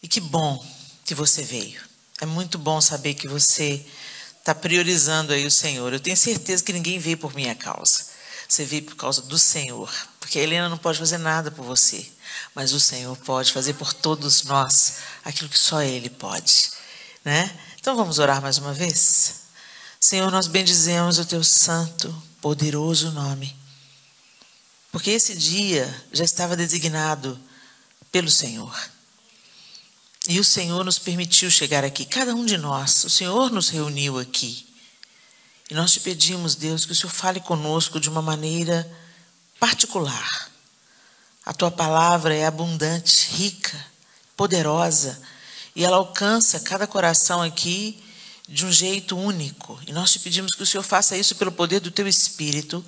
E que bom que você veio. É muito bom saber que você está priorizando aí o Senhor. Eu tenho certeza que ninguém veio por minha causa. Você veio por causa do Senhor. Porque a Helena não pode fazer nada por você. Mas o Senhor pode fazer por todos nós aquilo que só Ele pode, né? Então vamos orar mais uma vez? Senhor, nós bendizemos o Teu santo, poderoso nome. Porque esse dia já estava designado pelo Senhor. E o Senhor nos permitiu chegar aqui, cada um de nós. O Senhor nos reuniu aqui. E nós te pedimos, Deus, que o Senhor fale conosco de uma maneira particular. A Tua palavra é abundante, rica, poderosa. E ela alcança cada coração aqui de um jeito único. E nós te pedimos que o Senhor faça isso pelo poder do Teu Espírito.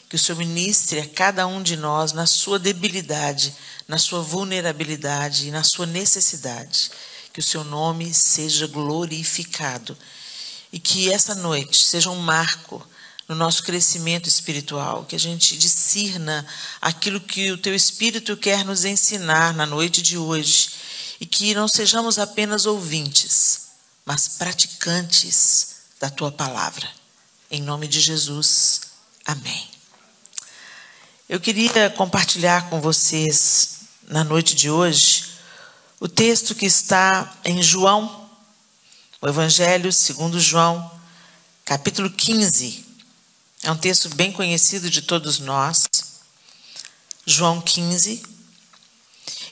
Que o Senhor ministre a cada um de nós na sua debilidade, na sua vulnerabilidade e na sua necessidade. Que o Seu nome seja glorificado. E que essa noite seja um marco no nosso crescimento espiritual. Que a gente discirna aquilo que o Teu Espírito quer nos ensinar na noite de hoje. E que não sejamos apenas ouvintes, mas praticantes da Tua palavra. Em nome de Jesus. Amém. Eu queria compartilhar com vocês, na noite de hoje, o texto que está em João, o Evangelho segundo João, capítulo 15. É um texto bem conhecido de todos nós. João 15.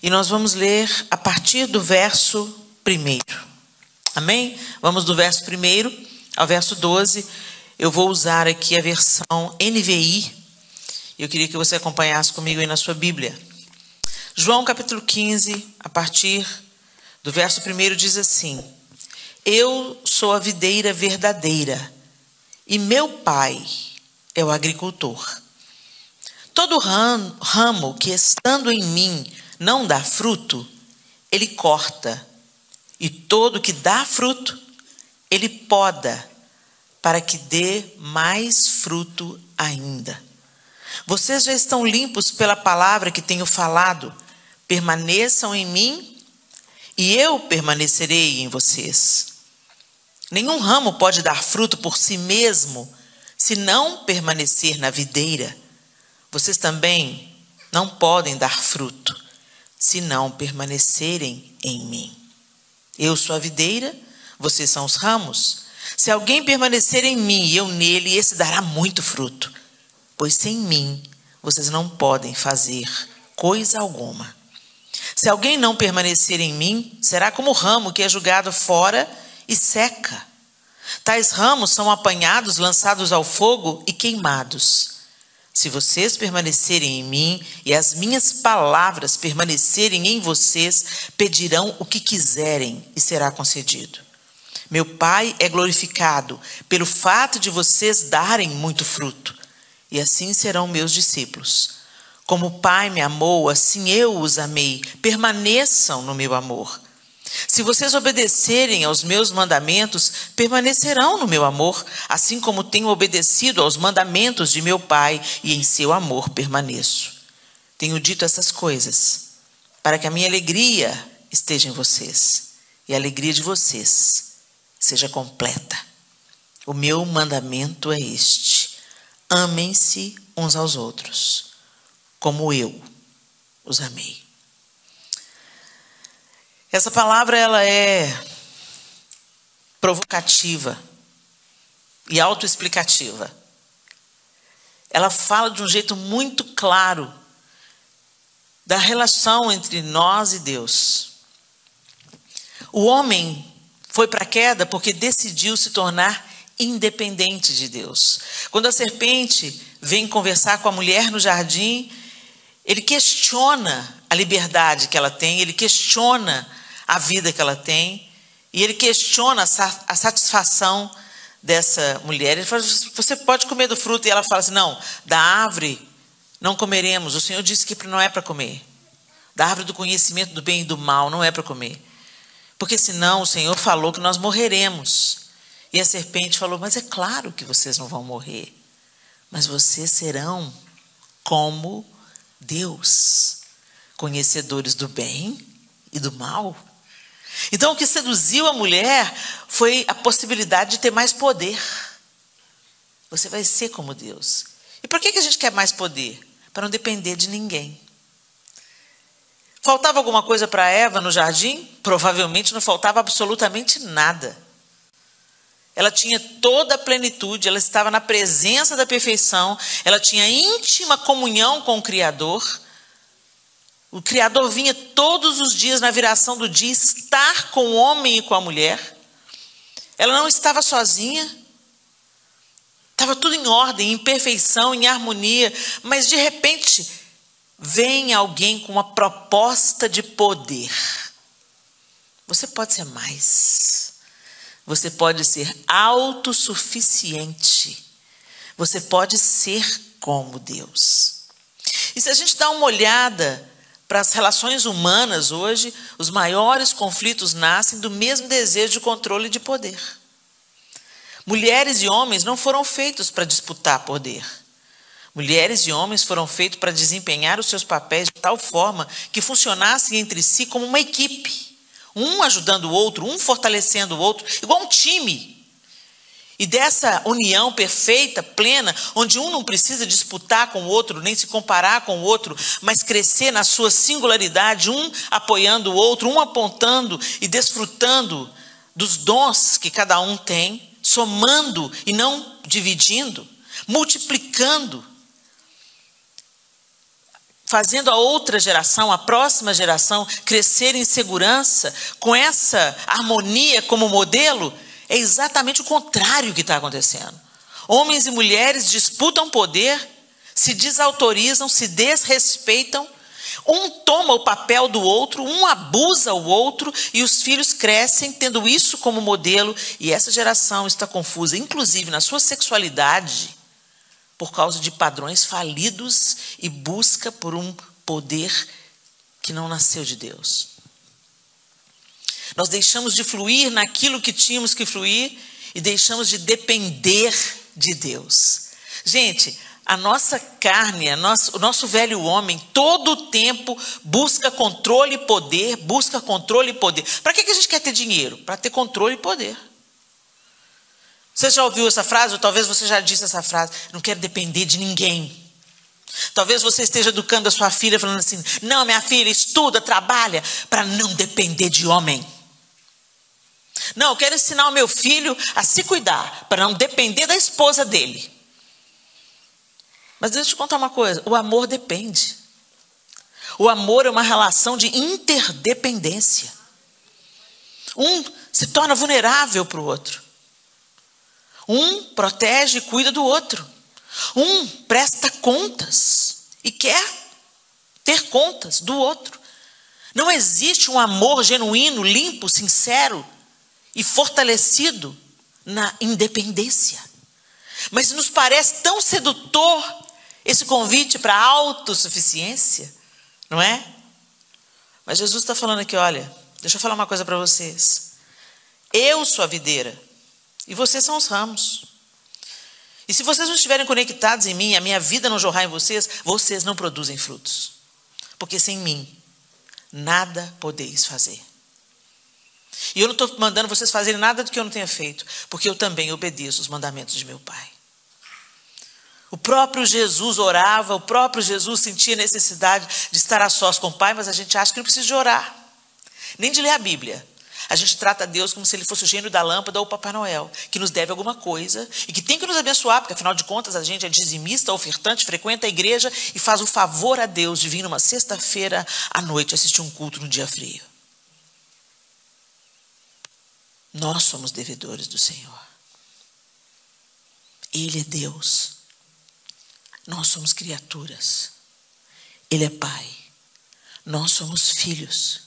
E nós vamos ler a partir do verso 1. Amém? Vamos do verso 1 ao verso 12. Eu vou usar aqui a versão NVI. Eu queria que você acompanhasse comigo aí na sua Bíblia. João capítulo 15, a partir do verso 1, diz assim: Eu sou a videira verdadeira, e meu Pai é o agricultor. Todo ramo que estando em mim não dá fruto, Ele corta, e todo que dá fruto, Ele poda, para que dê mais fruto ainda. Vocês já estão limpos pela palavra que tenho falado. Permaneçam em mim e eu permanecerei em vocês. Nenhum ramo pode dar fruto por si mesmo, se não permanecer na videira. Vocês também não podem dar fruto, se não permanecerem em mim. Eu sou a videira, vocês são os ramos. Se alguém permanecer em mim e eu nele, esse dará muito fruto. Pois sem mim, vocês não podem fazer coisa alguma. Se alguém não permanecer em mim, será como o ramo que é jogado fora e seca. Tais ramos são apanhados, lançados ao fogo e queimados. Se vocês permanecerem em mim e as minhas palavras permanecerem em vocês, pedirão o que quiserem e será concedido. Meu Pai é glorificado pelo fato de vocês darem muito fruto. E assim serão meus discípulos. Como o Pai me amou, assim eu os amei. Permaneçam no meu amor. Se vocês obedecerem aos meus mandamentos, permanecerão no meu amor, assim como tenho obedecido aos mandamentos de meu Pai, e em seu amor permaneço. Tenho dito essas coisas, para que a minha alegria esteja em vocês, e a alegria de vocês seja completa. O meu mandamento é este: amem-se uns aos outros, como eu os amei. Essa palavra ela é provocativa e autoexplicativa. Ela fala de um jeito muito claro da relação entre nós e Deus. O homem foi para a queda porque decidiu se tornar independente de Deus. Quando a serpente vem conversar com a mulher no jardim, ele questiona a liberdade que ela tem, ele questiona a vida que ela tem, e ele questiona a satisfação dessa mulher. Ele fala: você pode comer do fruto? E ela fala assim: não, da árvore não comeremos, o Senhor disse que não é para comer. Da árvore do conhecimento do bem e do mal não é para comer, porque senão o Senhor falou que nós morreremos. E a serpente falou: mas é claro que vocês não vão morrer, mas vocês serão como Deus, conhecedores do bem e do mal. Então, o que seduziu a mulher foi a possibilidade de ter mais poder. Você vai ser como Deus. E por que a gente quer mais poder? Para não depender de ninguém. Faltava alguma coisa para Eva no jardim? Provavelmente não faltava absolutamente nada. Ela tinha toda a plenitude, ela estava na presença da perfeição, ela tinha íntima comunhão com o Criador. O Criador vinha todos os dias na viração do dia estar com o homem e com a mulher. Ela não estava sozinha. Estava tudo em ordem, em perfeição, em harmonia, mas de repente vem alguém com uma proposta de poder. Você pode ser mais. Você pode ser autossuficiente. Você pode ser como Deus. E se a gente dá uma olhada para as relações humanas hoje, os maiores conflitos nascem do mesmo desejo de controle e de poder. Mulheres e homens não foram feitos para disputar poder. Mulheres e homens foram feitos para desempenhar os seus papéis de tal forma que funcionassem entre si como uma equipe. Um ajudando o outro, um fortalecendo o outro, igual um time. E dessa união perfeita, plena, onde um não precisa disputar com o outro, nem se comparar com o outro, mas crescer na sua singularidade, um apoiando o outro, um apontando e desfrutando dos dons que cada um tem, somando e não dividindo, multiplicando, fazendo a outra geração, a próxima geração, crescer em segurança, com essa harmonia como modelo, é exatamente o contrário que está acontecendo. Homens e mulheres disputam poder, se desautorizam, se desrespeitam, um toma o papel do outro, um abusa o outro, e os filhos crescem tendo isso como modelo, e essa geração está confusa, inclusive na sua sexualidade, por causa de padrões falidos e busca por um poder que não nasceu de Deus. Nós deixamos de fluir naquilo que tínhamos que fluir e deixamos de depender de Deus. Gente, a nossa carne, o nosso velho homem, todo o tempo busca controle e poder, busca controle e poder. Para que a gente quer ter dinheiro? Para ter controle e poder. Você já ouviu essa frase? Ou talvez você já disse essa frase: não quero depender de ninguém. Talvez você esteja educando a sua filha falando assim: não, minha filha, estuda, trabalha para não depender de homem. Não, eu quero ensinar o meu filho a se cuidar para não depender da esposa dele. Mas deixa eu te contar uma coisa: o amor depende. O amor é uma relação de interdependência. Um se torna vulnerável para o outro. Um protege e cuida do outro. Um presta contas e quer ter contas do outro. Não existe um amor genuíno, limpo, sincero e fortalecido na independência. Mas nos parece tão sedutor esse convite para a autossuficiência, não é? Mas Jesus está falando aqui: olha, deixa eu falar uma coisa para vocês. Eu sou a videira e vocês são os ramos. E se vocês não estiverem conectados em mim, a minha vida não jorrar em vocês, vocês não produzem frutos. Porque sem mim, nada podeis fazer. E eu não estou mandando vocês fazerem nada do que eu não tenha feito, porque eu também obedeço os mandamentos de meu Pai. O próprio Jesus orava, o próprio Jesus sentia necessidade de estar a sós com o Pai, mas a gente acha que não precisa de orar, nem de ler a Bíblia. A gente trata Deus como se Ele fosse o gênio da lâmpada ou o Papai Noel, que nos deve alguma coisa e que tem que nos abençoar, porque afinal de contas a gente é dizimista, ofertante, frequenta a igreja e faz o favor a Deus de vir numa sexta-feira à noite assistir um culto no dia frio. Nós somos devedores do Senhor. Ele é Deus. Nós somos criaturas. Ele é Pai. Nós somos filhos.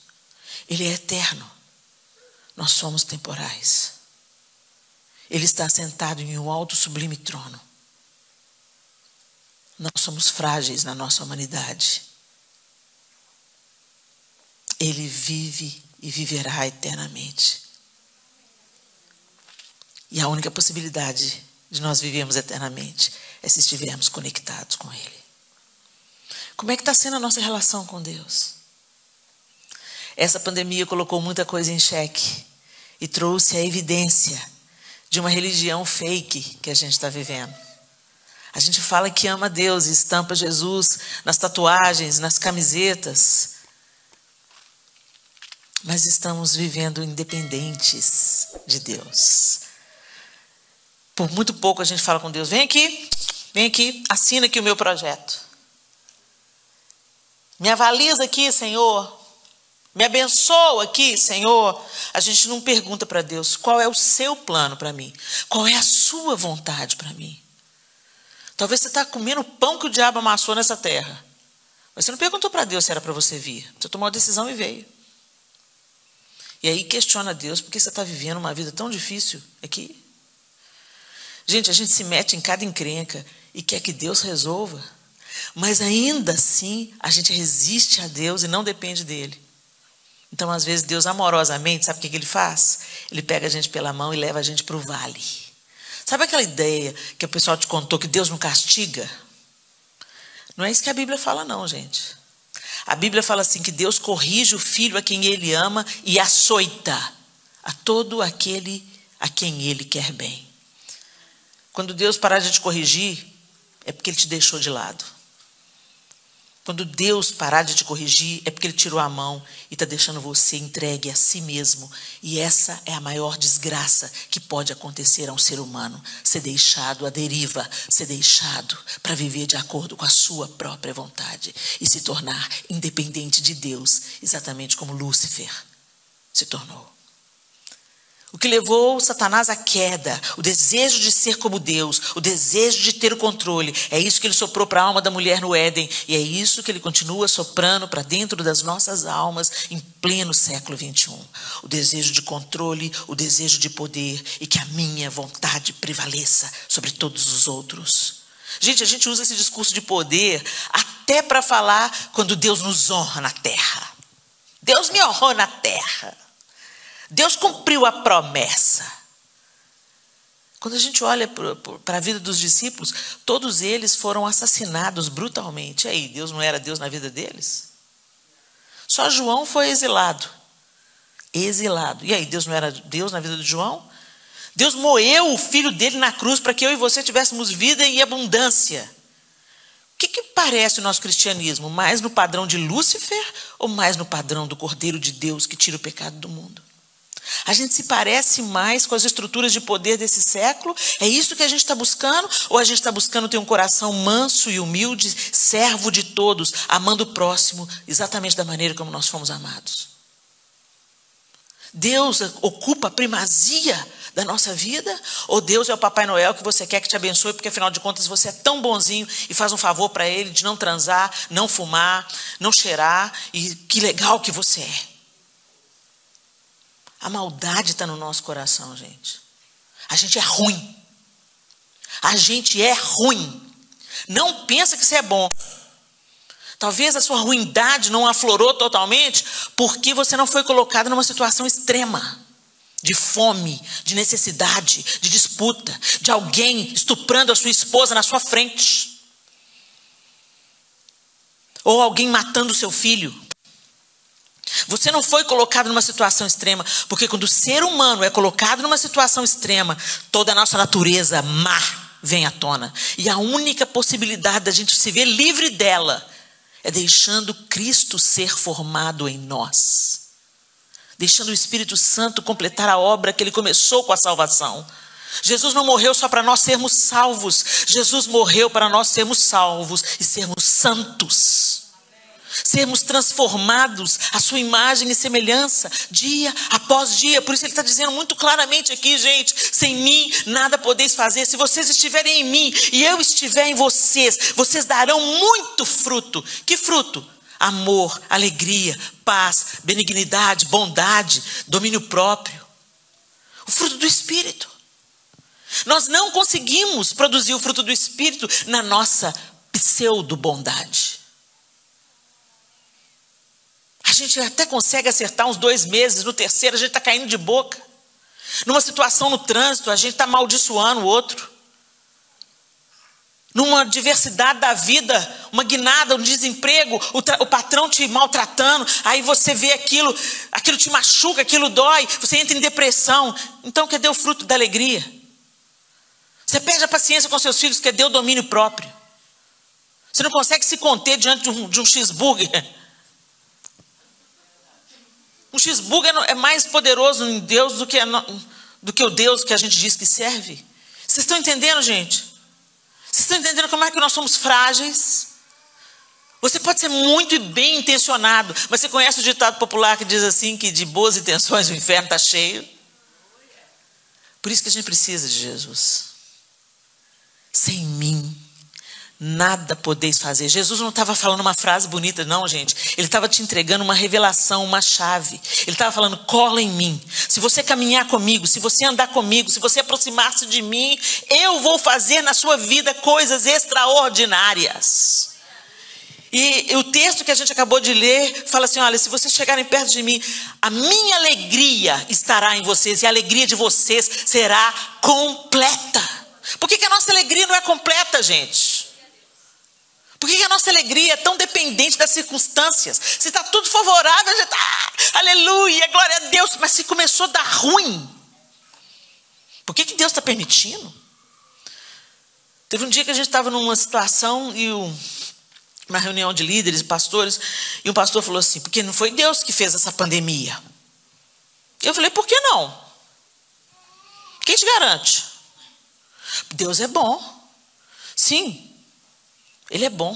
Ele é eterno. Nós somos temporais. Ele está sentado em um alto sublime trono. Nós somos frágeis na nossa humanidade. Ele vive e viverá eternamente. E a única possibilidade de nós vivermos eternamente é se estivermos conectados com Ele. Como é que está sendo a nossa relação com Deus? Essa pandemia colocou muita coisa em xeque e trouxe a evidência de uma religião fake que a gente está vivendo. A gente fala que ama Deus e estampa Jesus nas tatuagens, nas camisetas, mas estamos vivendo independentes de Deus. Por muito pouco a gente fala com Deus: vem aqui, assina aqui o meu projeto. Me avaliza aqui, Senhor. Me abençoa aqui, Senhor. A gente não pergunta para Deus: qual é o seu plano para mim? Qual é a sua vontade para mim? Talvez você está comendo o pão que o diabo amassou nessa terra, mas você não perguntou para Deus se era para você vir. Você tomou uma decisão e veio. E aí questiona Deus: por que você está vivendo uma vida tão difícil aqui? Gente, a gente se mete em cada encrenca e quer que Deus resolva, mas ainda assim a gente resiste a Deus e não depende dele. Então, às vezes, Deus amorosamente, sabe o que ele faz? Ele pega a gente pela mão e leva a gente para o vale. Sabe aquela ideia que o pessoal te contou que Deus não castiga? Não é isso que a Bíblia fala, não, gente. A Bíblia fala assim, que Deus corrige o filho a quem ele ama e açoita a todo aquele a quem ele quer bem. Quando Deus parar de te corrigir, é porque ele te deixou de lado. Quando Deus parar de te corrigir, é porque ele tirou a mão e está deixando você entregue a si mesmo. E essa é a maior desgraça que pode acontecer a um ser humano: ser deixado à deriva, ser deixado para viver de acordo com a sua própria vontade e se tornar independente de Deus, exatamente como Lúcifer se tornou. O que levou Satanás à queda, o desejo de ser como Deus, o desejo de ter o controle, é isso que ele soprou para a alma da mulher no Éden, e é isso que ele continua soprando para dentro das nossas almas em pleno século XXI. O desejo de controle, o desejo de poder, e que a minha vontade prevaleça sobre todos os outros. Gente, a gente usa esse discurso de poder até para falar quando Deus nos honra na terra. Deus me honrou na terra. Deus cumpriu a promessa. Quando a gente olha para a vida dos discípulos, todos eles foram assassinados brutalmente. E aí, Deus não era Deus na vida deles? Só João foi exilado. Exilado. E aí, Deus não era Deus na vida de João? Deus moeu o filho dele na cruz para que eu e você tivéssemos vida em abundância. O que parece o nosso cristianismo? Mais no padrão de Lúcifer ou mais no padrão do Cordeiro de Deus que tira o pecado do mundo? A gente se parece mais com as estruturas de poder desse século? É isso que a gente está buscando? Ou a gente está buscando ter um coração manso e humilde, servo de todos, amando o próximo exatamente da maneira como nós fomos amados? Deus ocupa a primazia da nossa vida? Ou Deus é o Papai Noel que você quer que te abençoe porque afinal de contas você é tão bonzinho e faz um favor para ele de não transar, não fumar, não cheirar, e que legal que você é? A maldade está no nosso coração, gente. A gente é ruim. A gente é ruim. Não pensa que você é bom. Talvez a sua ruindade não aflorou totalmente porque você não foi colocado numa situação extrema de fome, de necessidade, de disputa, de alguém estuprando a sua esposa na sua frente, ou alguém matando o seu filho. Você não foi colocado numa situação extrema, porque quando o ser humano é colocado numa situação extrema, toda a nossa natureza má vem à tona. E a única possibilidade da gente se ver livre dela é deixando Cristo ser formado em nós. Deixando o Espírito Santo completar a obra que ele começou com a salvação. Jesus não morreu só para nós sermos salvos. Jesus morreu para nós sermos salvos e sermos santos. Sermos transformados à sua imagem e semelhança, dia após dia. Por isso ele está dizendo muito claramente aqui, gente: sem mim nada podeis fazer. Se vocês estiverem em mim e eu estiver em vocês, vocês darão muito fruto. Que fruto? Amor, alegria, paz, benignidade, bondade, domínio próprio. O fruto do Espírito. Nós não conseguimos produzir o fruto do Espírito na nossa pseudo-bondade. A gente até consegue acertar uns 2 meses, no terceiro a gente está caindo de boca. Numa situação no trânsito, a gente está amaldiçoando o outro. numa diversidade da vida, uma guinada, um desemprego, o patrão te maltratando, aí você vê aquilo te machuca, aquilo dói, você entra em depressão. Então, cadê o fruto da alegria? Você perde a paciência com seus filhos, cadê o domínio próprio? Você não consegue se conter diante de um cheeseburger. Um cheeseburger é mais poderoso em Deus do que o Deus que a gente diz que serve. Vocês estão entendendo, gente? Vocês estão entendendo como é que nós somos frágeis? Você pode ser muito bem intencionado, mas você conhece o ditado popular que diz assim, que de boas intenções o inferno está cheio? Por isso que a gente precisa de Jesus. Sem mim nada podeis fazer. Jesus não estava falando uma frase bonita, não, gente. Ele estava te entregando uma revelação, uma chave. Ele estava falando, cola em mim. Se você caminhar comigo, se você andar comigo, se você aproximar-se de mim, eu vou fazer na sua vida coisas extraordinárias. E o texto que a gente acabou de ler fala assim, olha, se vocês chegarem perto de mim, a minha alegria estará em vocês e a alegria de vocês será completa. Por que a nossa alegria não é completa, gente? Por que a nossa alegria é tão dependente das circunstâncias? Se está tudo favorável, a gente está, aleluia, glória a Deus. Mas se começou a dar ruim, por que Deus está permitindo? Teve um dia que a gente estava numa situação e uma reunião de líderes e pastores, e um pastor falou assim, porque não foi Deus que fez essa pandemia. Eu falei, por que não? Quem te garante? Deus é bom. Sim. Ele é bom,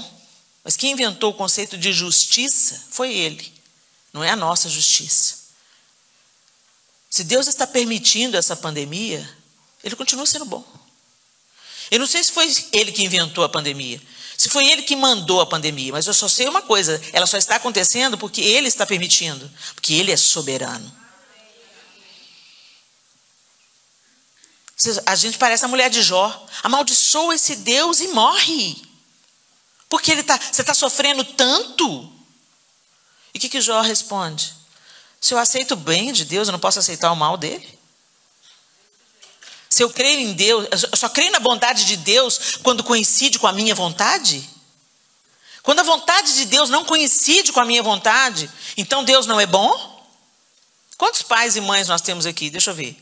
mas quem inventou o conceito de justiça foi ele, não é a nossa justiça. Se Deus está permitindo essa pandemia, ele continua sendo bom. Eu não sei se foi ele que inventou a pandemia, se foi ele que mandou a pandemia, mas eu só sei uma coisa, ela só está acontecendo porque ele está permitindo, porque ele é soberano. A gente parece a mulher de Jó, amaldiçoa esse Deus e morre. Porque você está sofrendo tanto? E o que Jó responde? Se eu aceito o bem de Deus, eu não posso aceitar o mal dele? Se eu creio em Deus, eu só creio na bondade de Deus quando coincide com a minha vontade? Quando a vontade de Deus não coincide com a minha vontade, então Deus não é bom? Quantos pais e mães nós temos aqui? Deixa eu ver.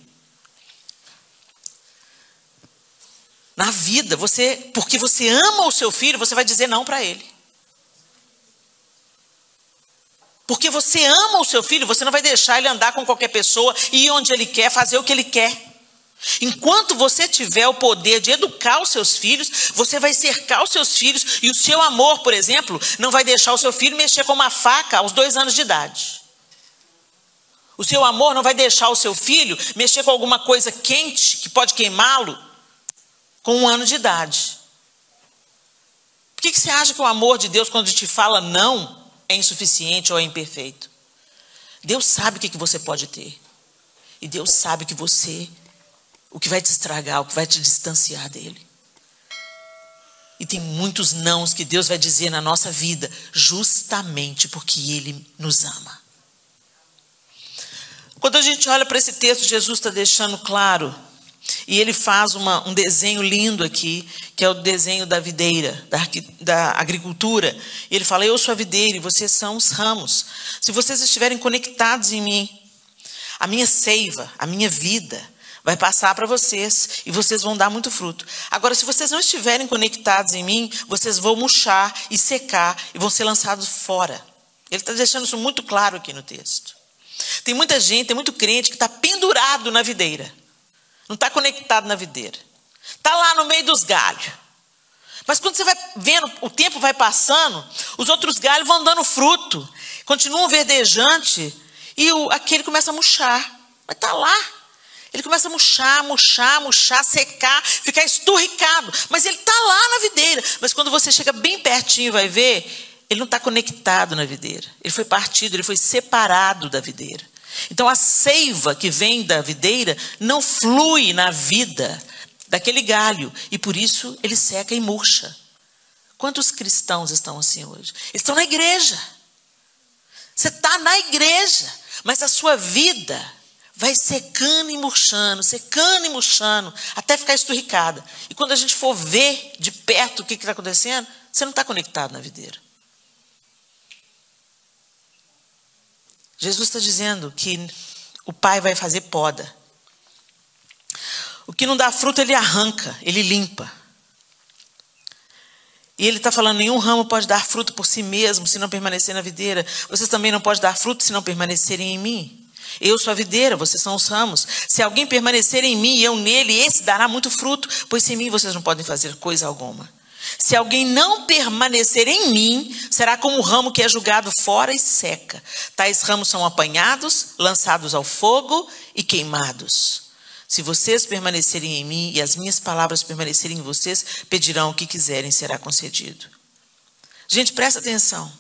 Na vida, porque você ama o seu filho, você vai dizer não para ele. Porque você ama o seu filho, você não vai deixar ele andar com qualquer pessoa, ir onde ele quer, fazer o que ele quer. Enquanto você tiver o poder de educar os seus filhos, você vai cercar os seus filhos, e o seu amor, por exemplo, não vai deixar o seu filho mexer com uma faca aos 2 anos de idade. O seu amor não vai deixar o seu filho mexer com alguma coisa quente, que pode queimá-lo, com 1 ano de idade. Por que você acha que o amor de Deus, quando te fala não, é insuficiente ou é imperfeito? Deus sabe o que você pode ter. E Deus sabe o que vai te estragar, o que vai te distanciar dele. E tem muitos nãos que Deus vai dizer na nossa vida, justamente porque ele nos ama. Quando a gente olha para esse texto, Jesus está deixando claro. E ele faz um desenho lindo aqui, que é o desenho da videira, da agricultura. E ele fala, eu sou a videira e vocês são os ramos. Se vocês estiverem conectados em mim, a minha seiva, a minha vida, vai passar para vocês e vocês vão dar muito fruto. Agora, se vocês não estiverem conectados em mim, vocês vão murchar e secar e vão ser lançados fora. Ele está deixando isso muito claro aqui no texto. Tem muita gente, tem muito crente que está pendurado na videira. Não está conectado na videira. Está lá no meio dos galhos. Mas quando você vai vendo, o tempo vai passando, os outros galhos vão dando fruto, continuam verdejante, e aquele começa a murchar. Mas está lá. Ele começa a murchar, secar, ficar esturricado. Mas ele está lá na videira. Mas quando você chega bem pertinho, vai ver, ele não está conectado na videira. Ele foi partido, ele foi separado da videira. Então a seiva que vem da videira não flui na vida daquele galho. E por isso ele seca e murcha. Quantos cristãos estão assim hoje? Estão na igreja. Você está na igreja, mas a sua vida vai secando e murchando, até ficar esturricada. E quando a gente for ver de perto o que está acontecendo, você não está conectado na videira. Jesus está dizendo que o Pai vai fazer poda. O que não dá fruto, ele arranca, ele limpa. E ele está falando, nenhum ramo pode dar fruto por si mesmo, se não permanecer na videira. Vocês também não podem dar fruto, se não permanecerem em mim. Eu sou a videira, vocês são os ramos. Se alguém permanecer em mim e eu nele, esse dará muito fruto, pois sem mim vocês não podem fazer coisa alguma. Se alguém não permanecer em mim, será como o ramo que é jogado fora e seca. Tais ramos são apanhados, lançados ao fogo e queimados. Se vocês permanecerem em mim e as minhas palavras permanecerem em vocês, pedirão o que quiserem, será concedido. Gente, presta atenção.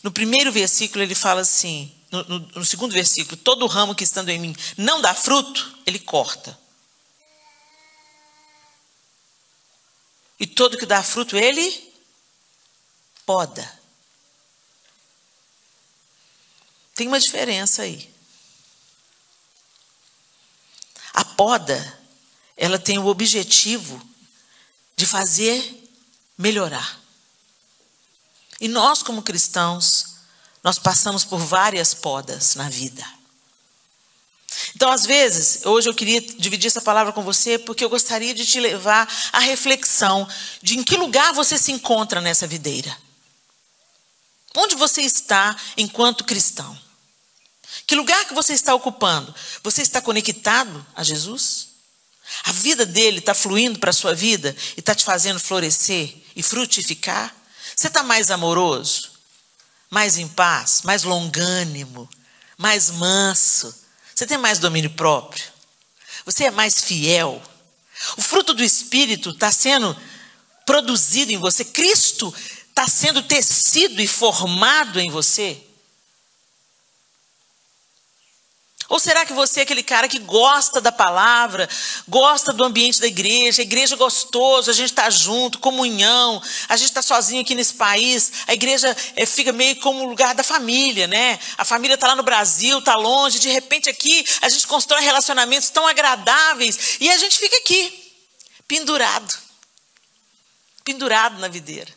No primeiro versículo ele fala assim, no segundo versículo, todo ramo que estando em mim não dá fruto, ele corta. E todo que dá fruto, ele poda. Tem uma diferença aí. A poda, ela tem o objetivo de fazer melhorar. E nós, como cristãos, nós passamos por várias podas na vida. Então, às vezes, hoje eu queria dividir essa palavra com você, porque eu gostaria de te levar à reflexão de em que lugar você se encontra nessa videira. Onde você está enquanto cristão? Que lugar que você está ocupando? Você está conectado a Jesus? A vida dele está fluindo para a sua vida e está te fazendo florescer e frutificar? Você está mais amoroso? Mais em paz? Mais longânimo? Mais manso? Você tem mais domínio próprio? Você é mais fiel? O fruto do Espírito está sendo produzido em você? Cristo está sendo tecido e formado em você? Ou será que você é aquele cara que gosta da palavra, gosta do ambiente da igreja, a igreja é gostoso, a gente está junto, comunhão, a gente está sozinho aqui nesse país, a igreja fica meio como o lugar da família, né? A família está lá no Brasil, está longe, de repente aqui a gente constrói relacionamentos tão agradáveis e a gente fica aqui, pendurado na videira.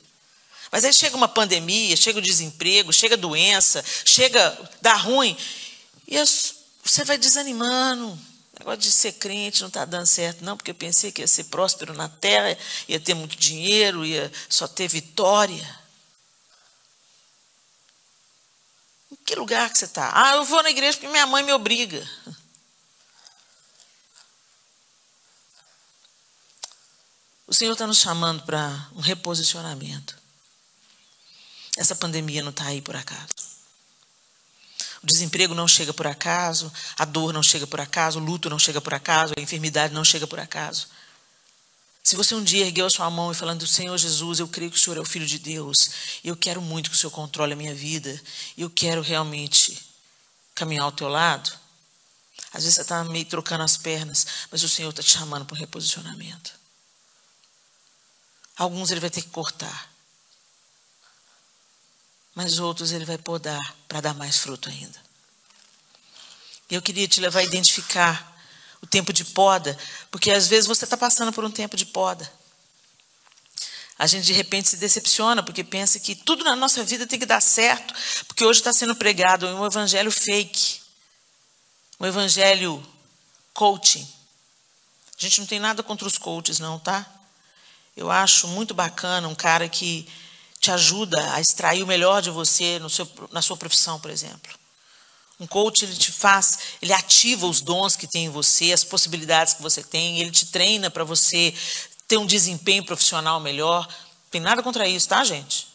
Mas aí chega uma pandemia, chega o desemprego, chega a doença, chega, dá ruim, e você vai desanimando. O negócio de ser crente não está dando certo, não, porque eu pensei que ia ser próspero na terra, ia ter muito dinheiro, ia só ter vitória. Em que lugar que você está? Ah, eu vou na igreja porque minha mãe me obriga. O Senhor está nos chamando para um reposicionamento. Essa pandemia não está aí por acaso. O desemprego não chega por acaso, a dor não chega por acaso, o luto não chega por acaso, a enfermidade não chega por acaso. Se você um dia ergueu a sua mão e falando, Senhor Jesus, eu creio que o Senhor é o Filho de Deus, e eu quero muito que o Senhor controle a minha vida, e eu quero realmente caminhar ao teu lado, às vezes você está meio trocando as pernas, mas o Senhor está te chamando para um reposicionamento. Alguns ele vai ter que cortar, mas outros ele vai podar para dar mais fruto ainda. E eu queria te levar a identificar o tempo de poda, porque às vezes você está passando por um tempo de poda. A gente de repente se decepciona, porque pensa que tudo na nossa vida tem que dar certo, porque hoje está sendo pregado um evangelho fake, um evangelho coaching. A gente não tem nada contra os coaches não, tá? Eu acho muito bacana um cara que te ajuda a extrair o melhor de você na sua profissão, por exemplo. Um coach, ele ativa os dons que tem em você, as possibilidades que você tem, ele te treina para você ter um desempenho profissional melhor. Não tem nada contra isso, tá, gente?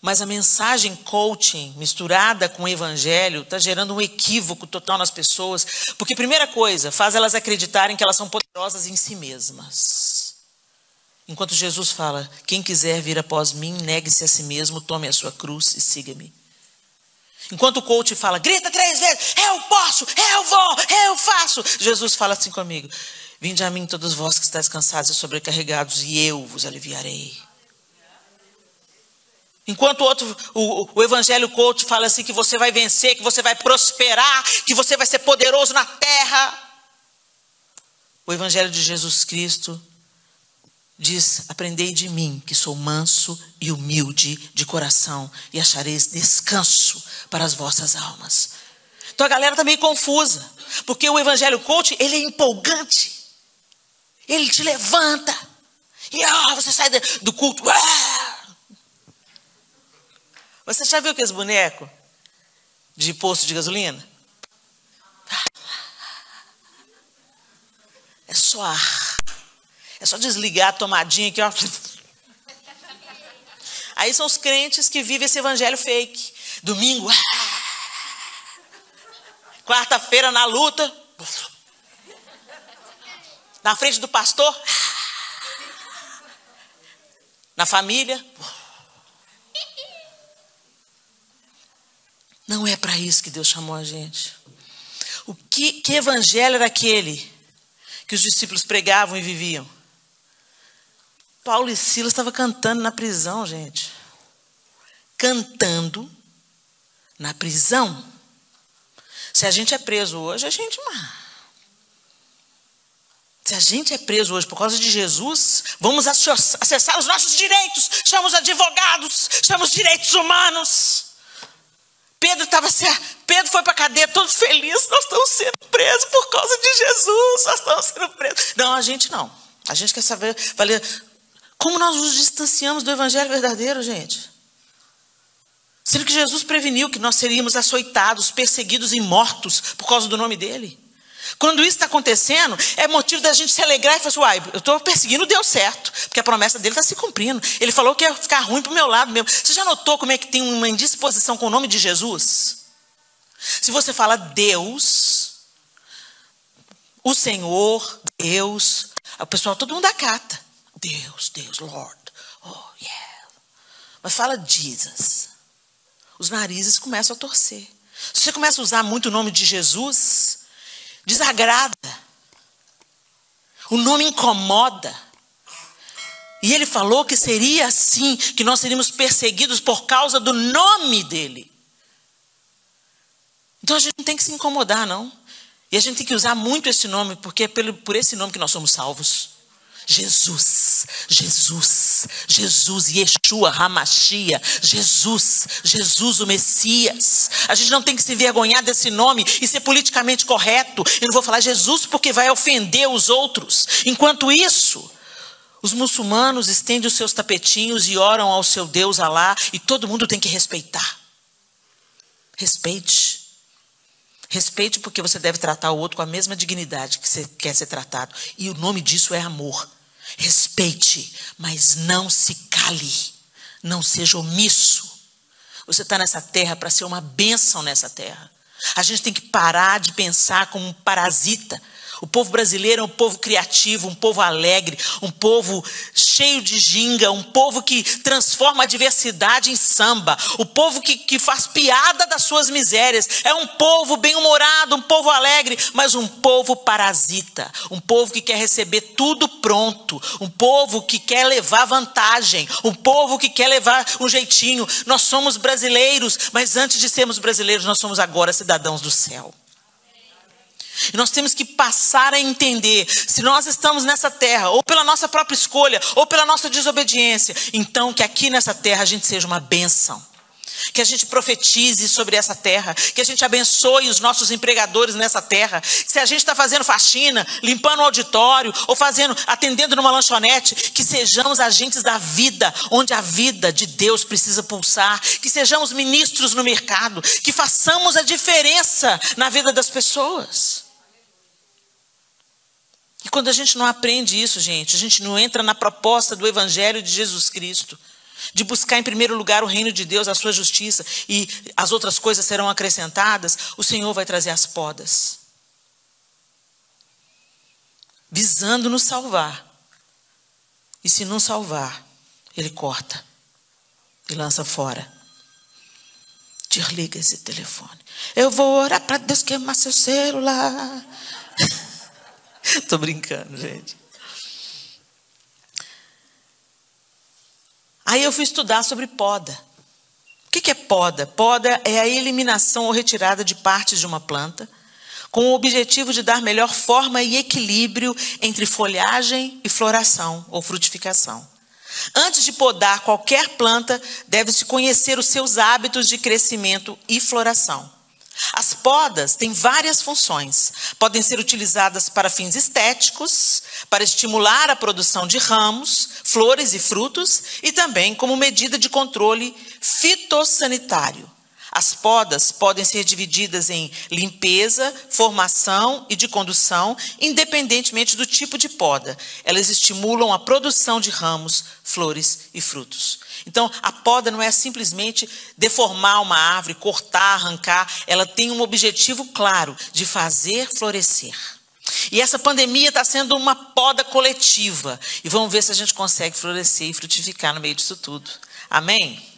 Mas a mensagem coaching misturada com o evangelho está gerando um equívoco total nas pessoas, porque, primeira coisa, faz elas acreditarem que elas são poderosas em si mesmas. Enquanto Jesus fala, quem quiser vir após mim, negue-se a si mesmo, tome a sua cruz e siga-me. Enquanto o coach fala, grita 3 vezes, eu posso, eu vou, eu faço. Jesus fala assim comigo, vinde a mim todos vós que estáis cansados e sobrecarregados, e eu vos aliviarei. Enquanto o evangelho coach fala assim que você vai vencer, que você vai prosperar, que você vai ser poderoso na terra. O evangelho de Jesus Cristo diz: aprendei de mim, que sou manso e humilde de coração, e achareis descanso para as vossas almas. Então a galera está meio confusa, porque o evangelho coach, ele é empolgante. Ele te levanta. E você sai do culto. Você já viu aqueles bonecos de posto de gasolina? É só ar. É só desligar a tomadinha aqui, ó. Aí são os crentes que vivem esse evangelho fake. Domingo, quarta-feira na luta, na frente do pastor, na família. Não é para isso que Deus chamou a gente. Que evangelho era aquele que os discípulos pregavam e viviam? Paulo e Silas estavam cantando na prisão, gente. Cantando na prisão. Se a gente é preso hoje, se a gente é preso hoje por causa de Jesus, vamos acessar os nossos direitos. Chamamos advogados, chamamos direitos humanos. Pedro foi para a cadeia todo feliz. Nós estamos sendo presos por causa de Jesus. Nós estamos sendo presos. Não, a gente não. A gente quer saber como nós nos distanciamos do evangelho verdadeiro, gente. Sendo que Jesus preveniu que nós seríamos açoitados, perseguidos e mortos por causa do nome dele. Quando isso está acontecendo, é motivo da gente se alegrar e falar assim: eu estou perseguindo, deu certo, porque a promessa dele está se cumprindo. Ele falou que ia ficar ruim para o meu lado mesmo. Você já notou como é que tem uma indisposição com o nome de Jesus? Se você fala Deus, o Senhor, Deus, o pessoal, todo mundo acata. Deus, Lord, oh yeah. Mas fala Jesus, os narizes começam a torcer. Se você começa a usar muito o nome de Jesus, desagrada. O nome incomoda. E ele falou que seria assim, que nós seríamos perseguidos por causa do nome dele. Então a gente não tem que se incomodar, não. E a gente tem que usar muito esse nome, porque é por esse nome que nós somos salvos. Jesus, Yeshua, Hamashia, Jesus o Messias. A gente não tem que se envergonhar desse nome e ser politicamente correto. Eu não vou falar Jesus porque vai ofender os outros. Enquanto isso, os muçulmanos estendem os seus tapetinhos e oram ao seu Deus Alá, e todo mundo tem que respeitar. Respeite. Respeite, porque você deve tratar o outro com a mesma dignidade que você quer ser tratado. E o nome disso é amor. Respeite, mas não se cale. Não seja omisso. Você está nessa terra para ser uma bênção nessa terra. A gente tem que parar de pensar como um parasita. O povo brasileiro é um povo criativo, um povo alegre, um povo cheio de ginga, um povo que transforma a diversidade em samba, o povo que faz piada das suas misérias. É um povo bem-humorado, um povo alegre, mas um povo parasita, um povo que quer receber tudo pronto, um povo que quer levar vantagem, um povo que quer levar um jeitinho. Nós somos brasileiros, mas antes de sermos brasileiros, nós somos agora cidadãos do céu. E nós temos que passar a entender, se nós estamos nessa terra, ou pela nossa própria escolha, ou pela nossa desobediência, então que aqui nessa terra a gente seja uma bênção. Que a gente profetize sobre essa terra, que a gente abençoe os nossos empregadores nessa terra. Se a gente está fazendo faxina, limpando o auditório, ou atendendo numa lanchonete, que sejamos agentes da vida, onde a vida de Deus precisa pulsar. Que sejamos ministros no mercado, que façamos a diferença na vida das pessoas. E quando a gente não aprende isso, gente, a gente não entra na proposta do Evangelho de Jesus Cristo, de buscar em primeiro lugar o reino de Deus, a sua justiça, e as outras coisas serão acrescentadas, o Senhor vai trazer as podas, visando nos salvar. E se não salvar, Ele corta e lança fora. Desliga esse telefone. Eu vou orar para Deus queimar seu celular. Tô brincando, gente. Aí eu fui estudar sobre poda. O que é poda? Poda é a eliminação ou retirada de partes de uma planta, com o objetivo de dar melhor forma e equilíbrio entre folhagem e floração ou frutificação. Antes de podar qualquer planta, deve-se conhecer os seus hábitos de crescimento e floração. As podas têm várias funções. Podem ser utilizadas para fins estéticos, para estimular a produção de ramos, flores e frutos, e também como medida de controle fitossanitário. As podas podem ser divididas em limpeza, formação e de condução, independentemente do tipo de poda. Elas estimulam a produção de ramos, flores e frutos. Então, a poda não é simplesmente deformar uma árvore, cortar, arrancar. Ela tem um objetivo claro de fazer florescer. E essa pandemia está sendo uma poda coletiva. E vamos ver se a gente consegue florescer e frutificar no meio disso tudo. Amém?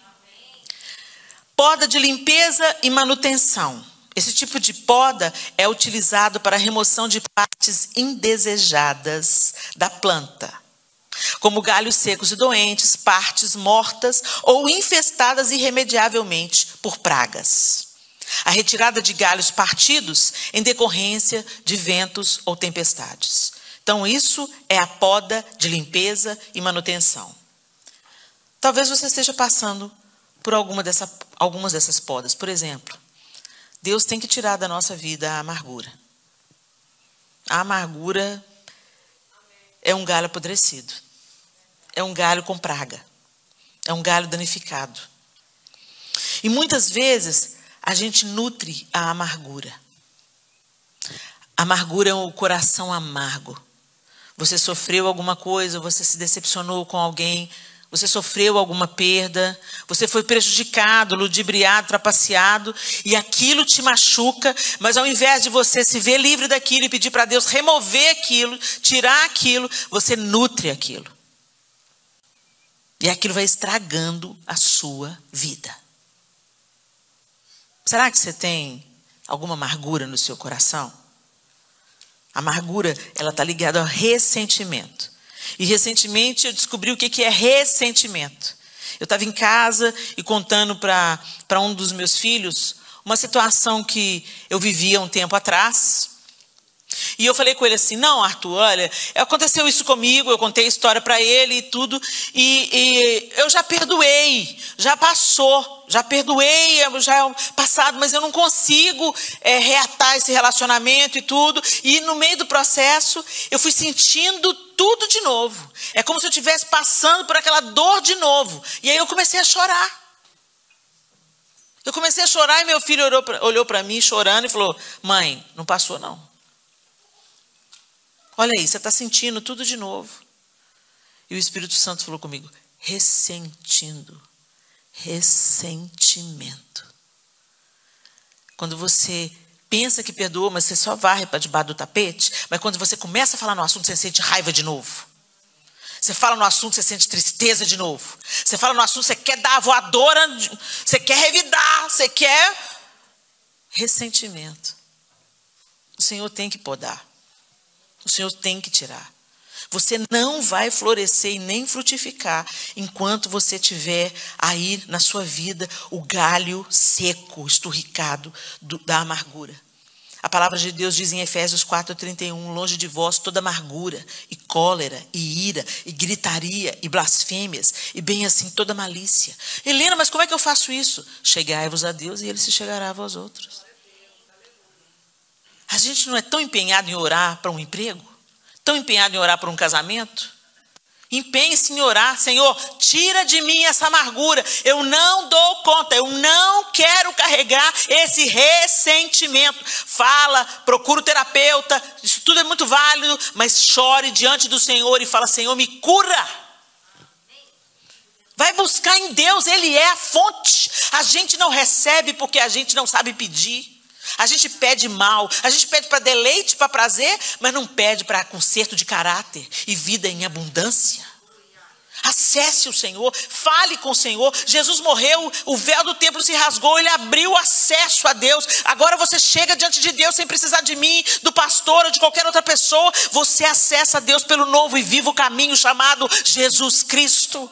Poda de limpeza e manutenção. Esse tipo de poda é utilizado para a remoção de partes indesejadas da planta, como galhos secos e doentes, partes mortas ou infestadas irremediavelmente por pragas. A retirada de galhos partidos em decorrência de ventos ou tempestades. Então, isso é a poda de limpeza e manutenção. Talvez você esteja passando por algumas dessas podas. Por exemplo, Deus tem que tirar da nossa vida a amargura. A amargura é um galho apodrecido. É um galho com praga. É um galho danificado. E muitas vezes a gente nutre a amargura. A amargura é o coração amargo. Você sofreu alguma coisa, você se decepcionou com alguém, você sofreu alguma perda, você foi prejudicado, ludibriado, trapaceado, e aquilo te machuca, mas ao invés de você se ver livre daquilo e pedir para Deus remover aquilo, tirar aquilo, você nutre aquilo. E aquilo vai estragando a sua vida. Será que você tem alguma amargura no seu coração? A amargura, ela está ligada ao ressentimento. E recentemente eu descobri o que é ressentimento. Eu estava em casa e contando para um dos meus filhos uma situação que eu vivia um tempo atrás. E eu falei com ele assim, não, Arthur, olha, aconteceu isso comigo, eu contei a história para ele e tudo, e eu já perdoei, já passou, já perdoei, já é passado, mas eu não consigo reatar esse relacionamento e tudo. E no meio do processo, eu fui sentindo tudo de novo. É como se eu estivesse passando por aquela dor de novo. E aí eu comecei a chorar. Eu comecei a chorar e meu filho olhou para mim chorando e falou, mãe, não passou não. Olha aí, você está sentindo tudo de novo. E o Espírito Santo falou comigo, ressentimento. Quando você pensa que perdoou, mas você só varre para debaixo do tapete, mas quando você começa a falar no assunto, você sente raiva de novo. Você fala no assunto, você sente tristeza de novo. Você fala no assunto, você quer dar a voadora, você quer revidar, você quer ressentimento. O Senhor tem que podar. O Senhor tem que tirar. Você não vai florescer e nem frutificar enquanto você tiver aí na sua vida o galho seco, esturricado da amargura. A palavra de Deus diz em Efésios 4:31, longe de vós toda amargura e cólera e ira e gritaria e blasfêmias e bem assim toda malícia. Helena, mas como é que eu faço isso? Chegai-vos a Deus e Ele se chegará a vós outros. A gente não é tão empenhado em orar para um emprego? Tão empenhado em orar por um casamento? Empenhe-se em orar. Senhor, tira de mim essa amargura. Eu não dou conta. Eu não quero carregar esse ressentimento. Fala, procura o terapeuta. Isso tudo é muito válido. Mas chore diante do Senhor e fala, Senhor, me cura. Vai buscar em Deus. Ele é a fonte. A gente não recebe porque a gente não sabe pedir. A gente pede mal, a gente pede para deleite, para prazer, mas não pede para conserto de caráter e vida em abundância. Acesse o Senhor, fale com o Senhor. Jesus morreu, o véu do templo se rasgou, Ele abriu acesso a Deus. Agora você chega diante de Deus sem precisar de mim, do pastor ou de qualquer outra pessoa. Você acessa a Deus pelo novo e vivo caminho chamado Jesus Cristo.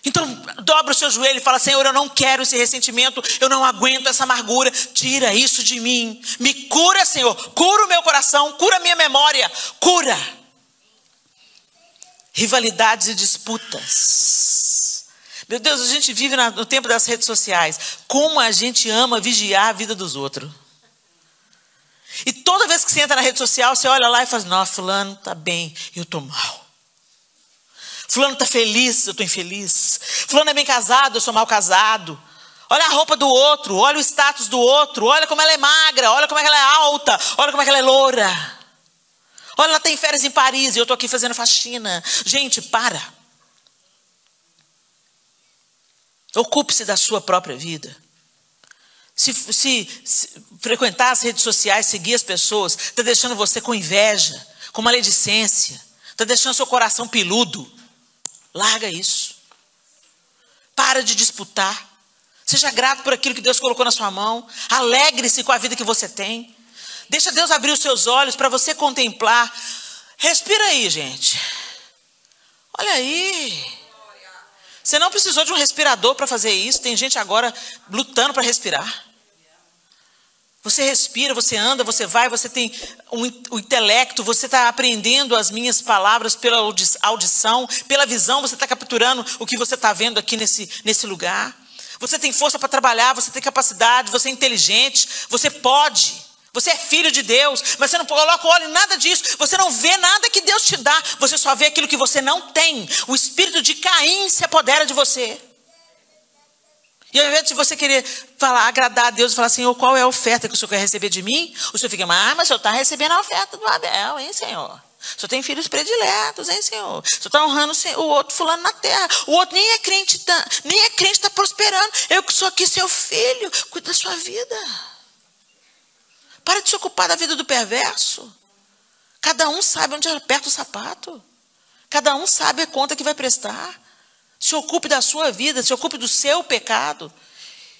Então, dobra o seu joelho e fala: Senhor, eu não quero esse ressentimento, eu não aguento essa amargura, tira isso de mim, me cura, Senhor, cura o meu coração, cura a minha memória, cura. Rivalidades e disputas. Meu Deus, a gente vive no tempo das redes sociais. Como a gente ama vigiar a vida dos outros. E toda vez que você entra na rede social, você olha lá e fala: nossa, fulano está bem, eu estou mal. Fulano está feliz, eu estou infeliz. Fulano é bem casado, eu sou mal casado. Olha a roupa do outro, olha o status do outro. Olha como ela é magra, olha como é que ela é alta. Olha como é que ela é loura. Olha, ela tem férias em Paris e eu estou aqui fazendo faxina. Gente, para. Ocupe-se da sua própria vida. Se frequentar as redes sociais, seguir as pessoas, está deixando você com inveja, com maledicência. Está deixando seu coração peludo. Larga isso. Para de disputar. Seja grato por aquilo que Deus colocou na sua mão. Alegre-se com a vida que você tem. Deixa Deus abrir os seus olhos para você contemplar. Respira aí, gente. Olha aí. Você não precisou de um respirador para fazer isso. Tem gente agora lutando para respirar. Você respira, você anda, você vai, você tem o intelecto, você está aprendendo as minhas palavras pela audição, pela visão, você está capturando o que você está vendo aqui nesse lugar. Você tem força para trabalhar, você tem capacidade, você é inteligente, você pode. Você é filho de Deus, mas você não coloca o olho em nada disso. Você não vê nada que Deus te dá, você só vê aquilo que você não tem. O espírito de Caim se apodera de você. E ao invés de você querer agradar a Deus e falar: Senhor, qual é a oferta que o Senhor quer receber de mim? O Senhor fica: mas o Senhor está recebendo a oferta do Abel, hein, Senhor? O Senhor tem filhos prediletos, hein, Senhor? O Senhor está honrando o outro fulano na terra. O outro nem é crente, está prosperando. Eu que sou aqui seu filho, cuida da sua vida. Para de se ocupar da vida do perverso. Cada um sabe onde aperta o sapato. Cada um sabe a conta que vai prestar. Se ocupe da sua vida, se ocupe do seu pecado.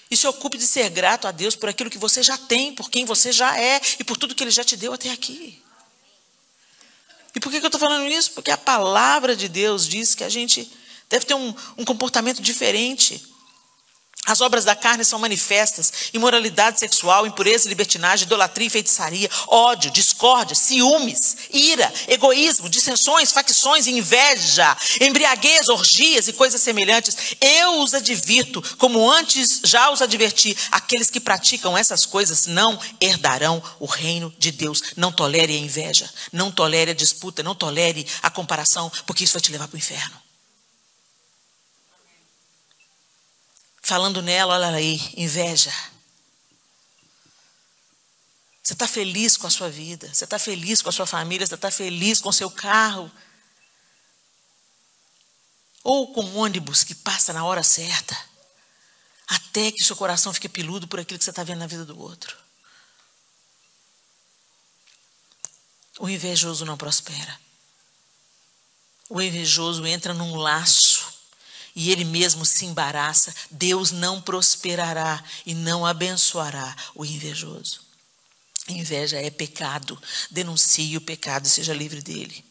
E se ocupe de ser grato a Deus por aquilo que você já tem, por quem você já é e por tudo que Ele já te deu até aqui. E por que eu estou falando isso? Porque a palavra de Deus diz que a gente deve ter um comportamento diferente. As obras da carne são manifestas: imoralidade sexual, impureza, libertinagem, idolatria e feitiçaria, ódio, discórdia, ciúmes, ira, egoísmo, dissensões, facções, inveja, embriaguez, orgias e coisas semelhantes. Eu os advirto, como antes já os adverti: aqueles que praticam essas coisas não herdarão o reino de Deus. Não tolere a inveja, não tolere a disputa, não tolere a comparação, porque isso vai te levar para o inferno. Falando nela, olha aí, inveja. Você está feliz com a sua vida, você está feliz com a sua família, você está feliz com o seu carro. Ou com um ônibus que passa na hora certa, até que o seu coração fique peludo por aquilo que você está vendo na vida do outro. O invejoso não prospera. O invejoso entra num laço e ele mesmo se embaraça. Deus não prosperará e não abençoará o invejoso. Inveja é pecado. Denuncie o pecado e seja livre dele.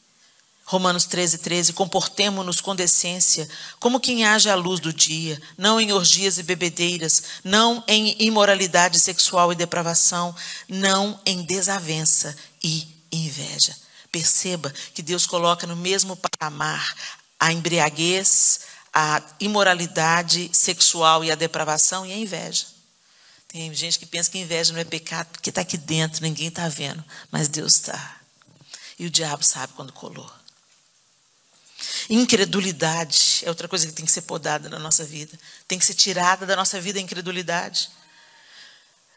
Romanos 13:13. Comportemo-nos com decência, como quem age à luz do dia, não em orgias e bebedeiras, não em imoralidade sexual e depravação, não em desavença e inveja. Perceba que Deus coloca no mesmo patamar a embriaguez, a imoralidade sexual e a depravação e a inveja. Tem gente que pensa que inveja não é pecado porque está aqui dentro, ninguém está vendo, mas Deus está. E o diabo sabe quando colou. Incredulidade é outra coisa que tem que ser podada na nossa vida. Tem que ser tirada da nossa vida a incredulidade.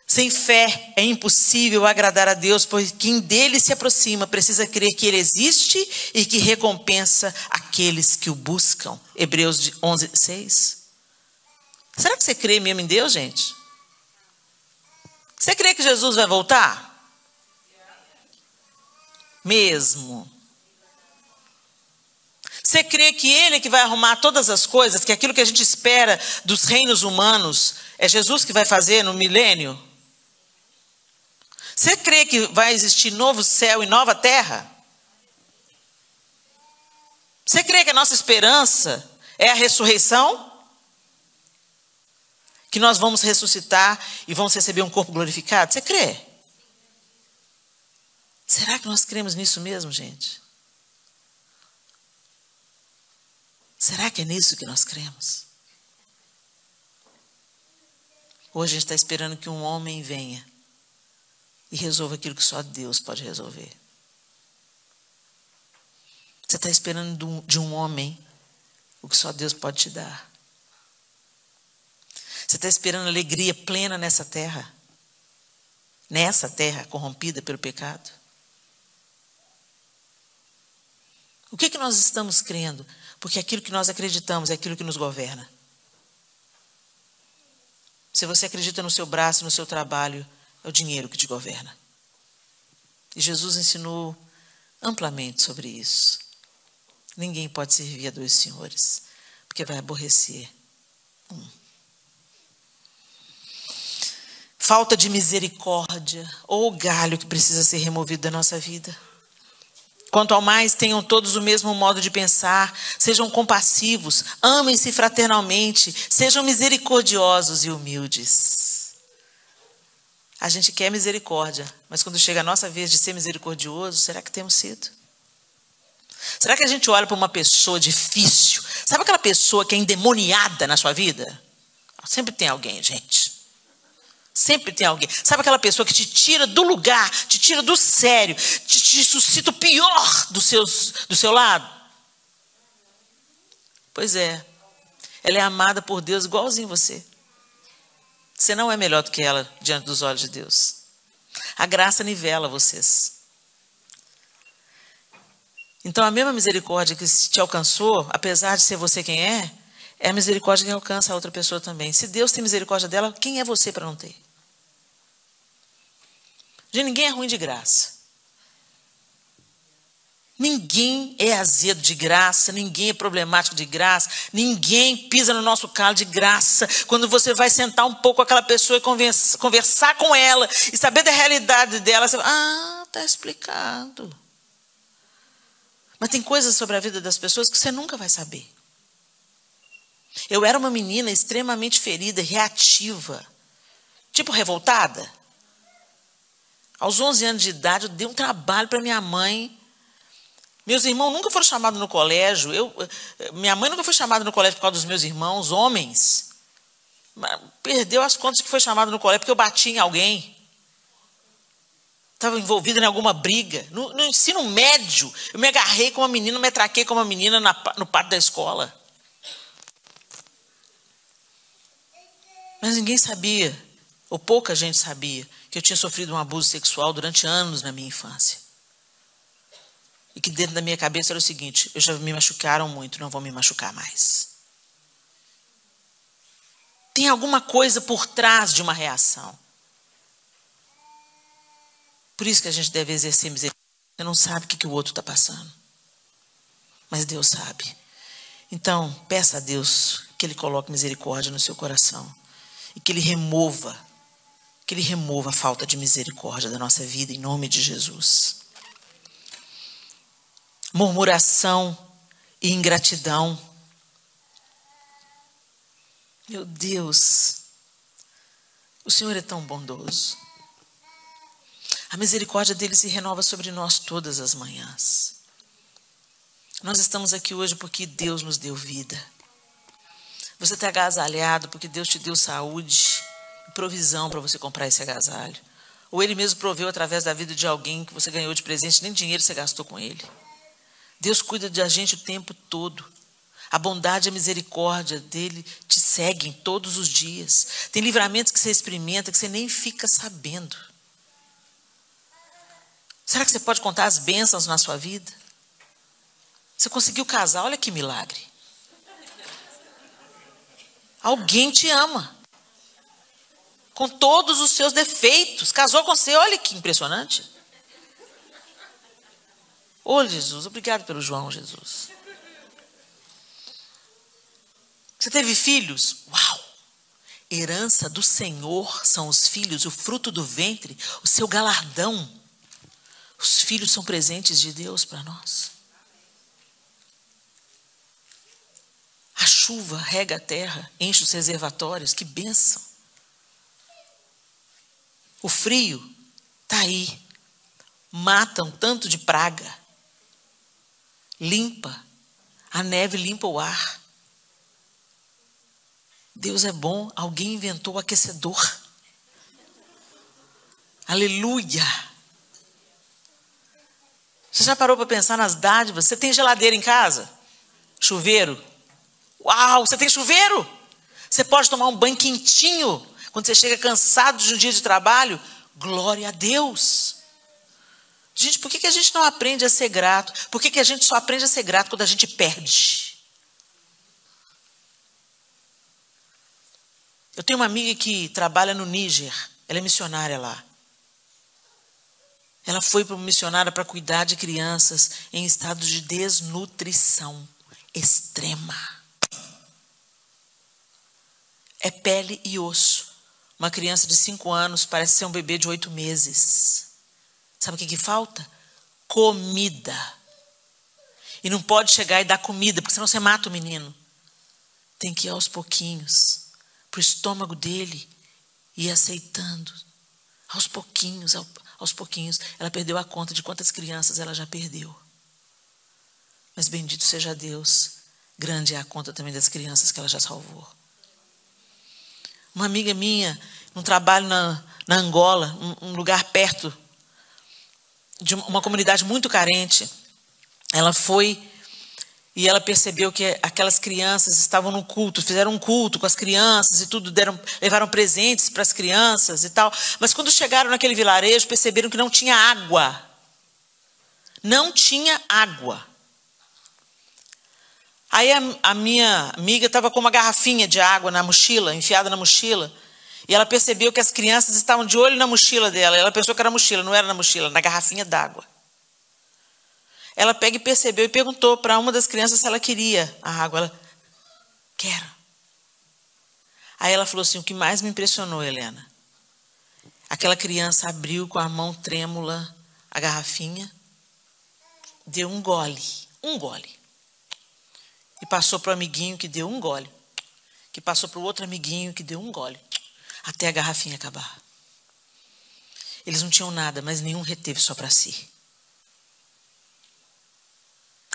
Sem fé é impossível agradar a Deus, pois quem dele se aproxima precisa crer que ele existe e que recompensa aqueles que o buscam. Hebreus 11:6. Será que você crê mesmo em Deus, gente? Você crê que Jesus vai voltar? Mesmo. Você crê que Ele é que vai arrumar todas as coisas, que aquilo que a gente espera dos reinos humanos é Jesus que vai fazer no milênio? Você crê que vai existir novo céu e nova terra? Você crê que a nossa esperança é a ressurreição? que nós vamos ressuscitar e vamos receber um corpo glorificado? Você crê? Será que nós cremos nisso mesmo, gente? Será que é nisso que nós cremos? Hoje a gente está esperando que um homem venha e resolva aquilo que só Deus pode resolver. Você está esperando de um homem o que só Deus pode te dar. Você está esperando alegria plena nessa terra corrompida pelo pecado. O que nós estamos crendo? Porque aquilo que nós acreditamos é aquilo que nos governa. Se você acredita no seu braço, no seu trabalho, é o dinheiro que te governa. E Jesus ensinou amplamente sobre isso. Ninguém pode servir a dois senhores, porque vai aborrecer um. Falta de misericórdia ou galho que precisa ser removido da nossa vida. Quanto ao mais, tenham todos o mesmo modo de pensar, sejam compassivos, amem-se fraternalmente, sejam misericordiosos e humildes. A gente quer misericórdia, mas quando chega a nossa vez de ser misericordioso, será que temos sido? Será que a gente olha para uma pessoa difícil? Sabe aquela pessoa que é endemoniada na sua vida? Sempre tem alguém, gente. Sempre tem alguém. Sabe aquela pessoa que te tira do lugar, te tira do sério, te suscita o pior do seu lado? Pois é. Ela é amada por Deus igualzinho você. Você não é melhor do que ela diante dos olhos de Deus. A graça nivela vocês. Então a mesma misericórdia que te alcançou, apesar de ser você quem é a misericórdia que alcança a outra pessoa também. Se Deus tem misericórdia dela, quem é você para não ter? Gente, ninguém é ruim de graça. Ninguém é azedo de graça, ninguém é problemático de graça, ninguém pisa no nosso calo de graça. Quando você vai sentar um pouco com aquela pessoa e conversar com ela e saber da realidade dela, você vai, está explicado. Mas tem coisas sobre a vida das pessoas que você nunca vai saber. Eu era uma menina extremamente ferida, reativa, tipo revoltada. Aos 11 anos de idade, eu dei um trabalho para minha mãe. Meus irmãos nunca foram chamados no colégio. Minha mãe nunca foi chamada no colégio por causa dos meus irmãos, homens. Perdeu as contas que foi chamada no colégio porque eu bati em alguém. Estava envolvida em alguma briga. No ensino médio, eu me agarrei com uma menina, me atraquei com uma menina no pátio da escola. Mas ninguém sabia, ou pouca gente sabia, que eu tinha sofrido um abuso sexual durante anos na minha infância. E que dentro da minha cabeça era o seguinte: eu já me machucaram muito, não vou me machucar mais. Tem alguma coisa por trás de uma reação. Por isso que a gente deve exercer misericórdia. Você não sabe o que o outro está passando. Mas Deus sabe. Então, peça a Deus que Ele coloque misericórdia no seu coração. E que Ele remova a falta de misericórdia da nossa vida, em nome de Jesus. Murmuração e ingratidão. Meu Deus, o Senhor é tão bondoso. A misericórdia dele se renova sobre nós todas as manhãs. Nós estamos aqui hoje porque Deus nos deu vida. Você está agasalhado porque Deus te deu saúde e provisão para você comprar esse agasalho. Ou Ele mesmo proveu através da vida de alguém que você ganhou de presente, nem dinheiro você gastou com Ele. Deus cuida da gente o tempo todo. A bondade e a misericórdia dele te seguem todos os dias. Tem livramentos que você experimenta que você nem fica sabendo. Será que você pode contar as bênçãos na sua vida? Você conseguiu casar, olha que milagre. Alguém te ama. Com todos os seus defeitos. Casou com você, olha que impressionante. Ô Jesus, obrigado pelo João, Jesus. Você teve filhos? Uau! Herança do Senhor são os filhos, o fruto do ventre, o seu galardão. Os filhos são presentes de Deus para nós. A chuva rega a terra, enche os reservatórios, que bênção. O frio está aí, mata um tanto de praga, limpa, a neve limpa o ar. Deus é bom, alguém inventou o aquecedor. Aleluia! Você já parou para pensar nas dádivas? Você tem geladeira em casa? Chuveiro? Uau, você tem chuveiro? Você pode tomar um banho quentinho quando você chega cansado de um dia de trabalho? Glória a Deus! Gente, por que a gente não aprende a ser grato? Por que a gente só aprende a ser grato quando a gente perde? Eu tenho uma amiga que trabalha no Níger. Ela é missionária lá. Ela foi para uma missionária para cuidar de crianças em estado de desnutrição extrema. É pele e osso. Uma criança de 5 anos parece ser um bebê de 8 meses. Sabe o que falta? Comida. E não pode chegar e dar comida, porque senão você mata o menino. Tem que ir aos pouquinhos, para o estômago dele ir aceitando. Aos pouquinhos, aos pouquinhos. Ela perdeu a conta de quantas crianças ela já perdeu. Mas bendito seja Deus, grande é a conta também das crianças que ela já salvou. Uma amiga minha, um trabalho na Angola, um lugar perto de uma comunidade muito carente. Ela foi e ela percebeu que aquelas crianças estavam no culto, fizeram um culto com as crianças e tudo, levaram presentes para as crianças e tal. Mas quando chegaram naquele vilarejo, perceberam que não tinha água. Não tinha água. Aí a minha amiga estava com uma garrafinha de água na mochila, enfiada na mochila, e ela percebeu que as crianças estavam de olho na mochila dela. Ela pensou que era mochila, não era na mochila, na garrafinha d'água. Ela pega e percebeu e perguntou para uma das crianças se ela queria a água. Ela, quero. Aí ela falou assim, o que mais me impressionou, Helena, aquela criança abriu com a mão trêmula a garrafinha, deu um gole, e passou para o amiguinho que deu um gole, que passou para o outro amiguinho que deu um gole, até a garrafinha acabar. Eles não tinham nada, mas nenhum reteve só para si.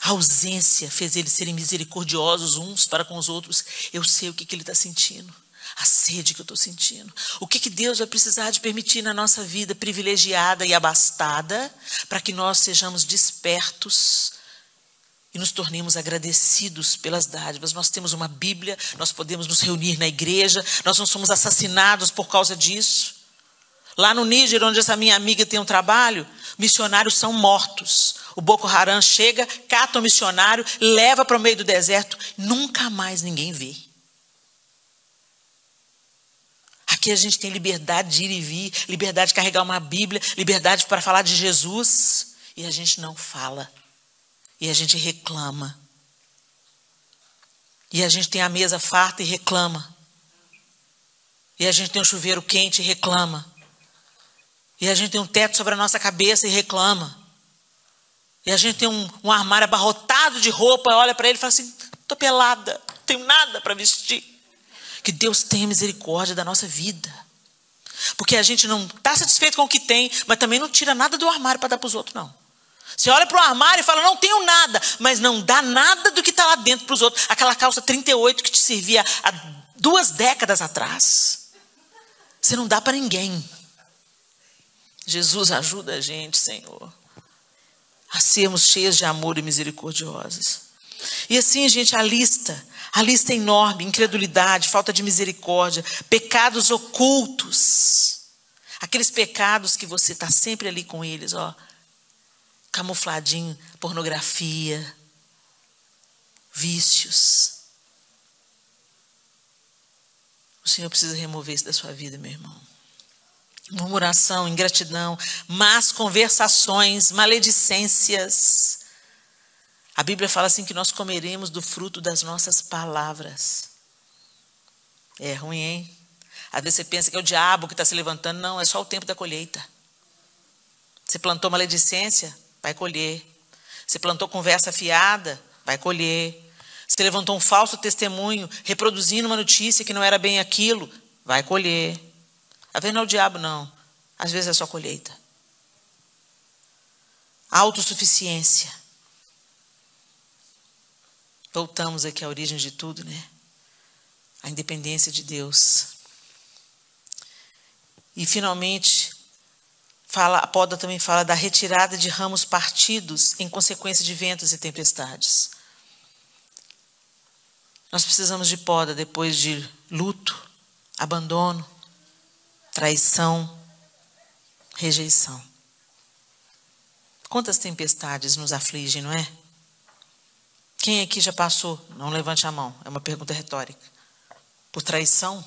A ausência fez eles serem misericordiosos uns para com os outros. Eu sei o que ele está sentindo, a sede que eu estou sentindo. O que Deus vai precisar de permitir na nossa vida privilegiada e abastada para que nós sejamos despertos e nos tornemos agradecidos pelas dádivas. Nós temos uma Bíblia, nós podemos nos reunir na igreja, nós não somos assassinados por causa disso. Lá no Níger, onde essa minha amiga tem um trabalho, missionários são mortos. O Boko Haram chega, cata o missionário, leva para o meio do deserto, nunca mais ninguém vê. Aqui a gente tem liberdade de ir e vir, liberdade de carregar uma Bíblia, liberdade para falar de Jesus, e a gente não fala. E a gente reclama. E a gente tem a mesa farta e reclama. E a gente tem um chuveiro quente e reclama. E a gente tem um teto sobre a nossa cabeça e reclama. E a gente tem um armário abarrotado de roupa, olha para ele e fala assim, estou pelada, não tenho nada para vestir. Que Deus tenha misericórdia da nossa vida. Porque a gente não está satisfeito com o que tem, mas também não tira nada do armário para dar para os outros, não. Você olha para o armário e fala, não tenho nada, mas não dá nada do que está lá dentro para os outros. Aquela calça 38 que te servia há 2 décadas atrás. Você não dá para ninguém. Jesus ajuda a gente, Senhor, a sermos cheios de amor e misericordiosos. E assim, gente, a lista é enorme, incredulidade, falta de misericórdia, pecados ocultos, aqueles pecados que você está sempre ali com eles, ó, camufladinho, pornografia, vícios. O Senhor precisa remover isso da sua vida, meu irmão. Murmuração, ingratidão, más conversações, maledicências. A Bíblia fala assim que nós comeremos do fruto das nossas palavras. É ruim, hein? Às vezes você pensa que é o diabo que está se levantando. Não, é só o tempo da colheita. Você plantou maledicência, vai colher. Você plantou conversa fiada, vai colher. Você levantou um falso testemunho, reproduzindo uma notícia que não era bem aquilo, vai colher. Às vezes não é o diabo, não. Às vezes é só colheita. Autossuficiência. Voltamos aqui à origem de tudo, né? A independência de Deus. E, finalmente, a poda também fala da retirada de ramos partidos em consequência de ventos e tempestades. Nós precisamos de poda depois de luto, abandono, traição, rejeição. Quantas tempestades nos afligem, não é? Quem aqui já passou? Não levante a mão, é uma pergunta retórica. Por traição?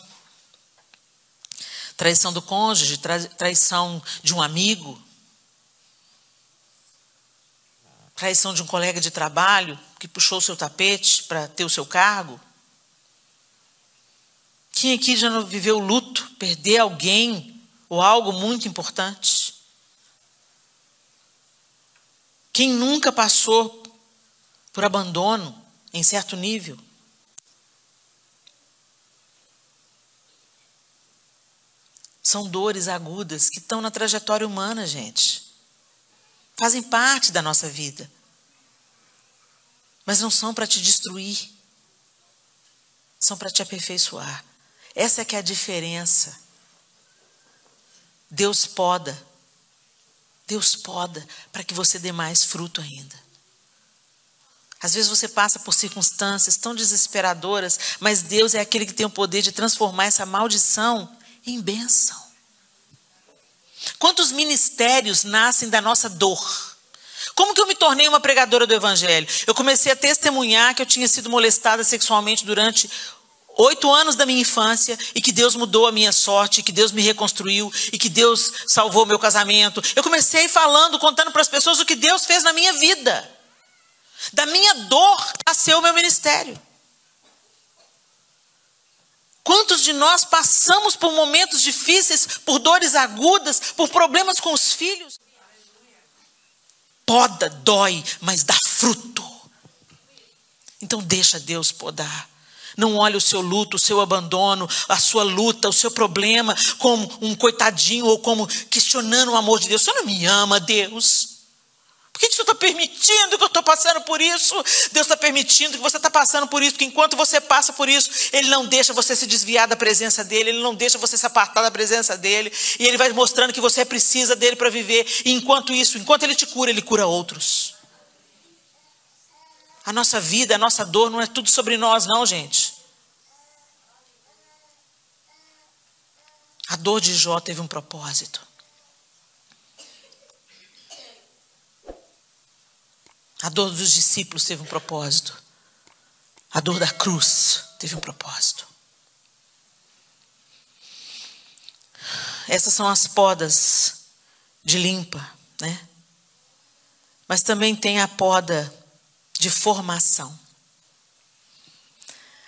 Traição do cônjuge, traição de um amigo, traição de um colega de trabalho que puxou o seu tapete para ter o seu cargo. Quem aqui já não viveu luto, perder alguém ou algo muito importante? Quem nunca passou por abandono em certo nível? São dores agudas que estão na trajetória humana, gente. Fazem parte da nossa vida. Mas não são para te destruir. São para te aperfeiçoar. Essa é que é a diferença. Deus poda. Deus poda para que você dê mais fruto ainda. Às vezes você passa por circunstâncias tão desesperadoras, mas Deus é aquele que tem o poder de transformar essa maldição em bênção. Quantos ministérios nascem da nossa dor? Como que eu me tornei uma pregadora do Evangelho? Eu comecei a testemunhar que eu tinha sido molestada sexualmente durante 8 anos da minha infância e que Deus mudou a minha sorte, que Deus me reconstruiu e que Deus salvou o meu casamento. Eu comecei falando, contando para as pessoas o que Deus fez na minha vida. Da minha dor nasceu o meu ministério. Quantos de nós passamos por momentos difíceis, por dores agudas, por problemas com os filhos? Poda, dói, mas dá fruto. Então deixa Deus podar. Não olhe o seu luto, o seu abandono, a sua luta, o seu problema como um coitadinho ou como questionando o amor de Deus. O Senhor não me ama, Deus? Por que o Senhor está permitindo que eu estou passando por isso? Deus está permitindo que você está passando por isso, porque enquanto você passa por isso, Ele não deixa você se desviar da presença dEle, Ele não deixa você se apartar da presença dEle, e Ele vai mostrando que você precisa dEle para viver, e enquanto isso, enquanto Ele te cura, Ele cura outros. A nossa vida, a nossa dor não é tudo sobre nós não, gente. A dor de Jó teve um propósito. A dor dos discípulos teve um propósito. A dor da cruz teve um propósito. Essas são as podas de limpa, né? Mas também tem a poda de formação.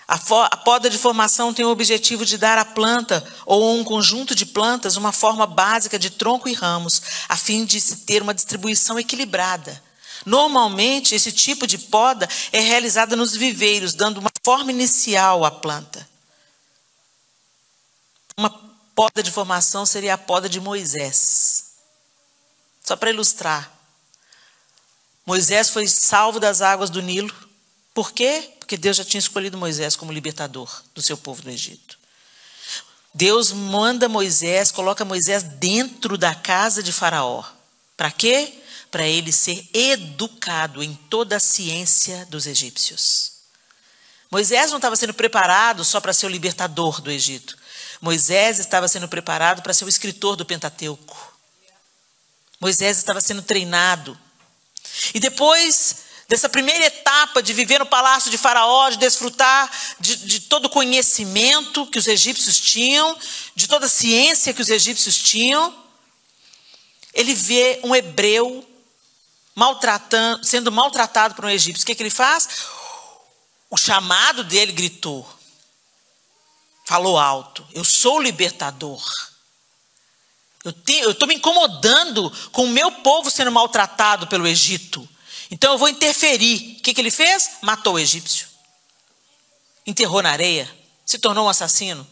A poda de formação tem o objetivo de dar à planta ou a um conjunto de plantas uma forma básica de tronco e ramos, a fim de se ter uma distribuição equilibrada. Normalmente, esse tipo de poda é realizada nos viveiros, dando uma forma inicial à planta. Uma poda de formação seria a poda de Moisés. Só para ilustrar. Moisés foi salvo das águas do Nilo. Por quê? Porque Deus já tinha escolhido Moisés como libertador do seu povo do Egito. Deus manda Moisés, coloca Moisés dentro da casa de Faraó. Para quê? Para ele ser educado em toda a ciência dos egípcios. Moisés não estava sendo preparado só para ser o libertador do Egito. Moisés estava sendo preparado para ser o escritor do Pentateuco. Moisés estava sendo treinado. E depois dessa primeira etapa de viver no palácio de Faraó, de desfrutar de todo o conhecimento que os egípcios tinham, de toda a ciência que os egípcios tinham, ele vê um hebreu sendo maltratado por um egípcio. O que ele faz? O chamado dele gritou, falou alto: eu sou o libertador. Eu estou me incomodando com o meu povo sendo maltratado pelo Egito. Então eu vou interferir. O que ele fez? Matou o egípcio. enterrou na areia, se tornou um assassino,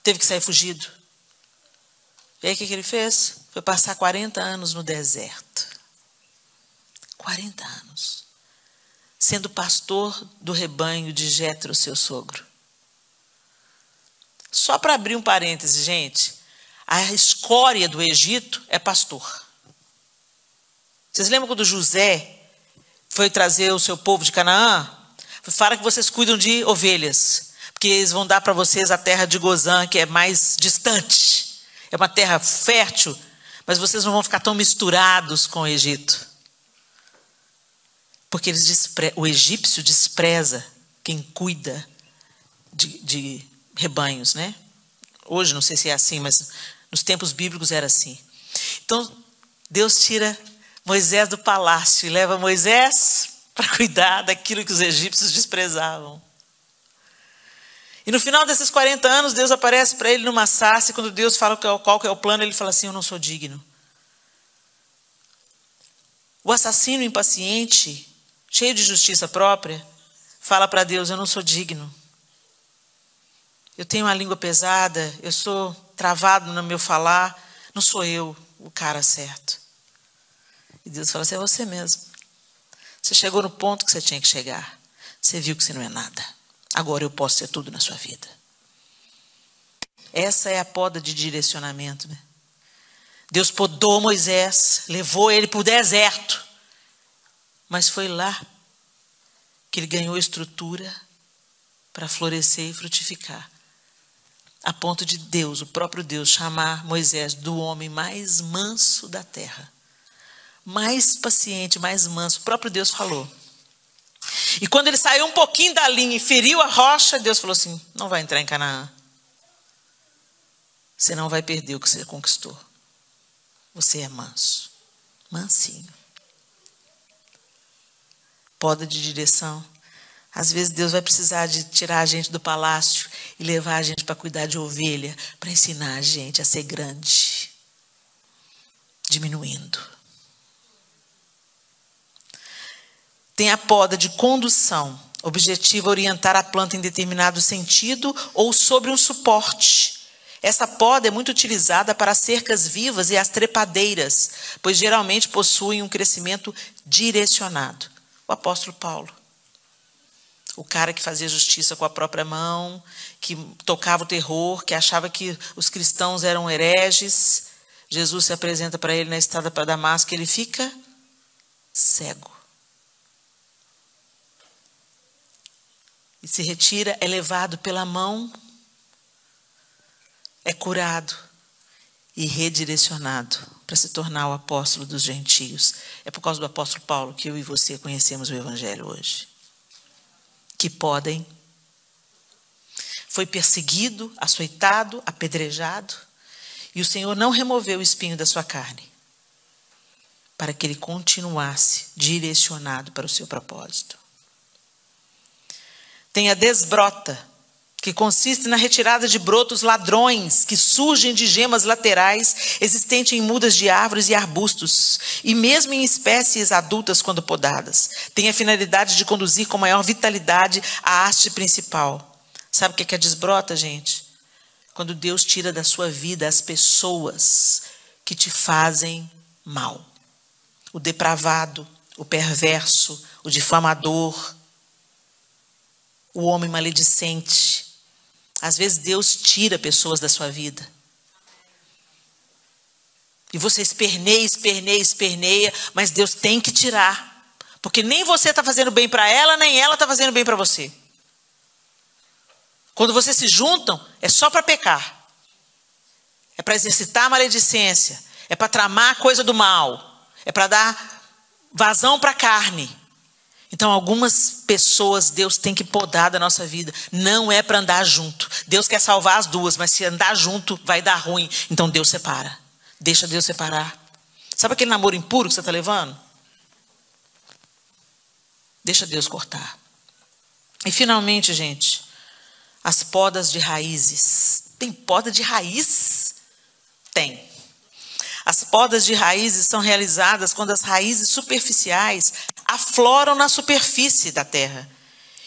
teve que sair fugido. E aí o que ele fez? Foi passar 40 anos no deserto. 40 anos. Sendo pastor do rebanho de Jetro, seu sogro. Só para abrir um parêntese, gente, a escória do Egito é pastor. Vocês lembram quando José foi trazer o seu povo de Canaã? Fala que vocês cuidam de ovelhas, porque eles vão dar para vocês a terra de Gozã, que é mais distante. É uma terra fértil, mas vocês não vão ficar tão misturados com o Egito. Porque o egípcio despreza quem cuida de rebanhos, né? Hoje não sei se é assim, mas nos tempos bíblicos era assim. Então, Deus tira Moisés do palácio e leva Moisés para cuidar daquilo que os egípcios desprezavam. E no final desses 40 anos, Deus aparece para ele numa sarça, e quando Deus fala qual que é o plano, ele fala assim: eu não sou digno. O assassino impaciente, cheio de justiça própria, fala para Deus: eu não sou digno. Eu tenho uma língua pesada, eu sou travado no meu falar, não sou eu o cara certo. E Deus fala assim: é você mesmo. Você chegou no ponto que você tinha que chegar. Você viu que você não é nada. Agora eu posso ser tudo na sua vida. Essa é a poda de direcionamento, né? Deus podou Moisés, levou ele para o deserto. Mas foi lá que ele ganhou estrutura para florescer e frutificar. A ponto de Deus, o próprio Deus, chamar Moisés do homem mais manso da terra. Mais paciente, mais manso. O próprio Deus falou. E quando ele saiu um pouquinho da linha e feriu a rocha, Deus falou assim: não vai entrar em Canaã. Você não vai perder o que você conquistou. Você é manso. Mansinho. Poda de direção. Às vezes Deus vai precisar de tirar a gente do palácio e levar a gente para cuidar de ovelha, para ensinar a gente a ser grande. Diminuindo. Tem a poda de condução. Objetivo é orientar a planta em determinado sentido ou sobre um suporte. Essa poda é muito utilizada para as cercas vivas e as trepadeiras, pois geralmente possuem um crescimento direcionado. O apóstolo Paulo. O cara que fazia justiça com a própria mão, que tocava o terror, que achava que os cristãos eram hereges. Jesus se apresenta para ele na estrada para Damasco e ele fica cego. E se retira, é levado pela mão, é curado e redirecionado para se tornar o apóstolo dos gentios. É por causa do apóstolo Paulo que eu e você conhecemos o evangelho hoje. Que podem. Foi perseguido, açoitado, apedrejado, e o Senhor não removeu o espinho da sua carne, para que ele continuasse direcionado para o seu propósito. Tem a desbrota, que consiste na retirada de brotos ladrões que surgem de gemas laterais existentes em mudas de árvores e arbustos, e mesmo em espécies adultas quando podadas. Tem a finalidade de conduzir com maior vitalidade a haste principal. Sabe o que é desbrota, gente? Quando Deus tira da sua vida as pessoas que te fazem mal. O depravado, o perverso, o difamador, o homem maledicente. Às vezes Deus tira pessoas da sua vida. E você esperneia, mas Deus tem que tirar. Porque nem você está fazendo bem para ela, nem ela está fazendo bem para você. Quando vocês se juntam, é só para pecar. É para exercitar a maledicência. É para tramar a coisa do mal. É para dar vazão para a carne. Então, algumas pessoas Deus tem que podar da nossa vida. Não é para andar junto. Deus quer salvar as duas, mas se andar junto vai dar ruim. Então Deus separa. Deixa Deus separar. Sabe aquele namoro impuro que você está levando? Deixa Deus cortar. E finalmente, gente, as podas de raízes. Tem poda de raiz? Tem. As podas de raízes são realizadas quando as raízes superficiais afloram na superfície da terra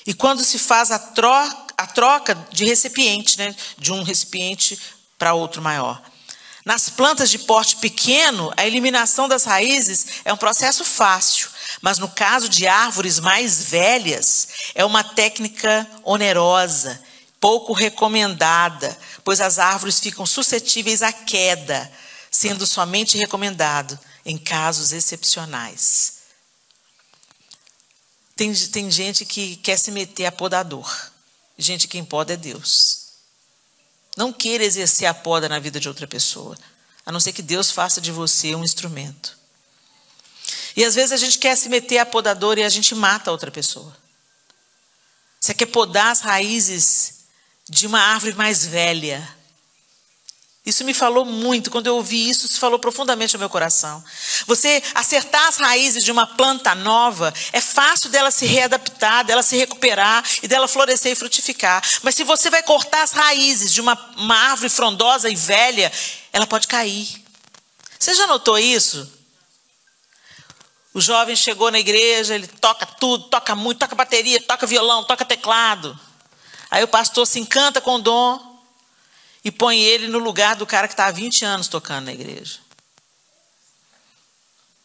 E quando se faz a troca de recipiente, né, de um recipiente para outro maior. Nas plantas de porte pequeno, a eliminação das raízes é um processo fácil, mas no caso de árvores mais velhas, é uma técnica onerosa, pouco recomendada, pois as árvores ficam suscetíveis à queda, sendo somente recomendado em casos excepcionais. Tem gente que quer se meter a podador. Gente, quem poda é Deus. Não queira exercer a poda na vida de outra pessoa, a não ser que Deus faça de você um instrumento. E às vezes a gente quer se meter a podador e a gente mata a outra pessoa. Você quer podar as raízes de uma árvore mais velha. Isso me falou muito, quando eu ouvi isso, isso falou profundamente ao meu coração. Você acertar as raízes de uma planta nova, é fácil dela se readaptar, dela se recuperar e dela florescer e frutificar. Mas se você vai cortar as raízes de uma árvore frondosa e velha, ela pode cair. Você já notou isso? O jovem chegou na igreja, ele toca tudo, toca muito, toca bateria, toca violão, toca teclado. Aí o pastor se encanta com o dom e põe ele no lugar do cara que está há 20 anos tocando na igreja.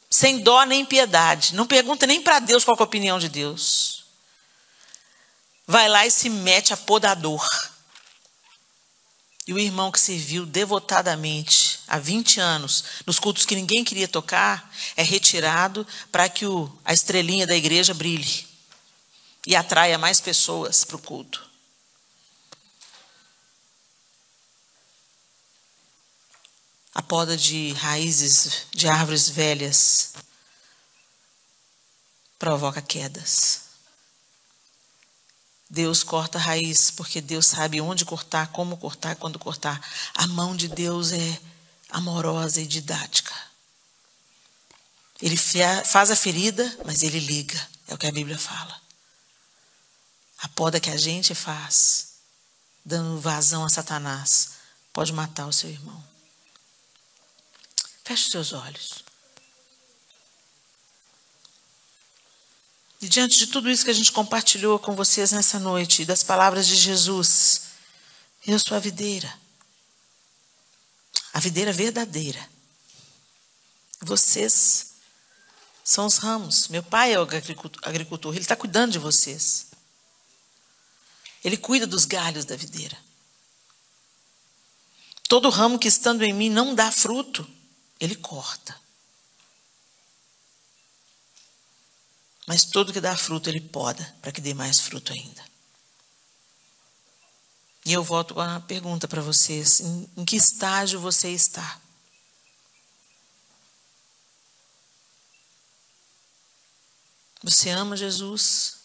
Sem dó nem piedade. Não pergunta nem para Deus qual é a opinião de Deus. Vai lá e se mete a podador. E o irmão que serviu devotadamente há 20 anos, nos cultos que ninguém queria tocar, é retirado para que a estrelinha da igreja brilhe e atraia mais pessoas para o culto. A poda de raízes de árvores velhas provoca quedas. Deus corta a raiz, porque Deus sabe onde cortar, como cortar, quando cortar. A mão de Deus é amorosa e didática. Ele faz a ferida, mas ele liga. É o que a Bíblia fala. A poda que a gente faz, dando vazão a Satanás, pode matar o seu irmão. Feche os seus olhos. E diante de tudo isso que a gente compartilhou com vocês nessa noite, das palavras de Jesus, eu sou a videira verdadeira. Vocês são os ramos. Meu pai é o agricultor, ele está cuidando de vocês. Ele cuida dos galhos da videira. Todo ramo que estando em mim não dá fruto, ele corta. Mas todo que dá fruto, ele poda, para que dê mais fruto ainda. E eu volto com uma pergunta para vocês. Em que estágio você está? Você ama Jesus?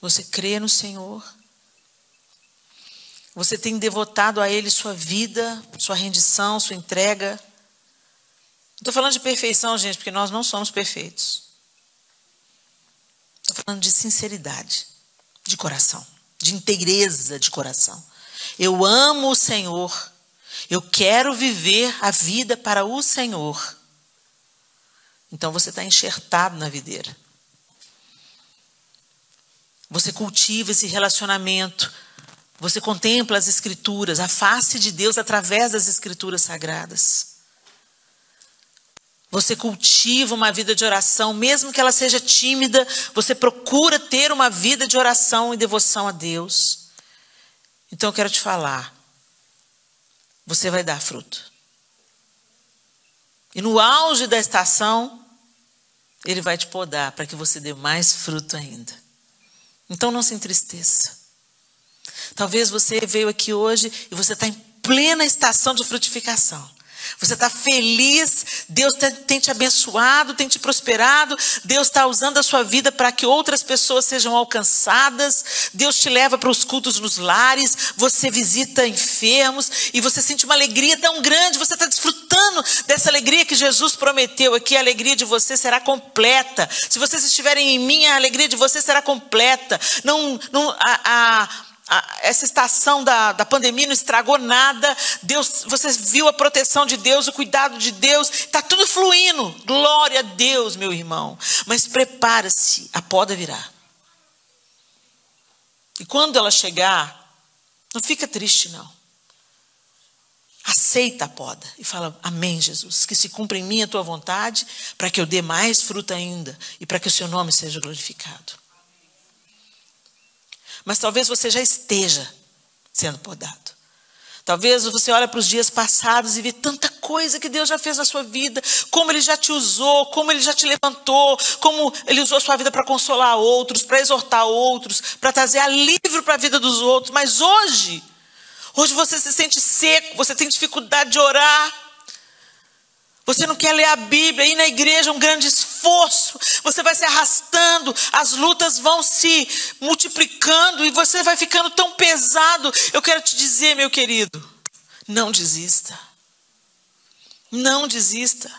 Você crê no Senhor? Você tem devotado a Ele sua vida, sua rendição, sua entrega? Não estou falando de perfeição, gente, porque nós não somos perfeitos. Estou falando de sinceridade, de coração, de inteireza de coração. Eu amo o Senhor. Eu quero viver a vida para o Senhor. Então você está enxertado na videira. Você cultiva esse relacionamento. Você contempla as Escrituras, a face de Deus através das Escrituras sagradas. Você cultiva uma vida de oração, mesmo que ela seja tímida, você procura ter uma vida de oração e devoção a Deus. Então eu quero te falar, você vai dar fruto. E no auge da estação, Ele vai te podar para que você dê mais fruto ainda. Então não se entristeça. Talvez você veio aqui hoje e você está em plena estação de frutificação. Você está feliz, Deus tem te abençoado, tem te prosperado, Deus está usando a sua vida para que outras pessoas sejam alcançadas, Deus te leva para os cultos nos lares, você visita enfermos e você sente uma alegria tão grande, você está desfrutando dessa alegria que Jesus prometeu aqui, a alegria de você será completa. Se vocês estiverem em mim, a alegria de você será completa. Essa estação da pandemia não estragou nada. Deus, você viu a proteção de Deus, o cuidado de Deus, está tudo fluindo. Glória a Deus, meu irmão. Mas prepara-se, a poda virá. E quando ela chegar, não fica triste, não. Aceita a poda e fala: amém, Jesus, que se cumpra em mim a tua vontade, para que eu dê mais fruta ainda e para que o seu nome seja glorificado. Mas talvez você já esteja sendo podado. Talvez você olhe para os dias passados e vê tanta coisa que Deus já fez na sua vida, como Ele já te usou, como Ele já te levantou, como Ele usou a sua vida para consolar outros, para exortar outros, para trazer alívio para a vida dos outros. Mas hoje você se sente seco, você tem dificuldade de orar. Você não quer ler a Bíblia, ir na igreja é um grande esforço. Você vai se arrastando, as lutas vão se multiplicando e você vai ficando tão pesado. Eu quero te dizer, meu querido, não desista. Não desista.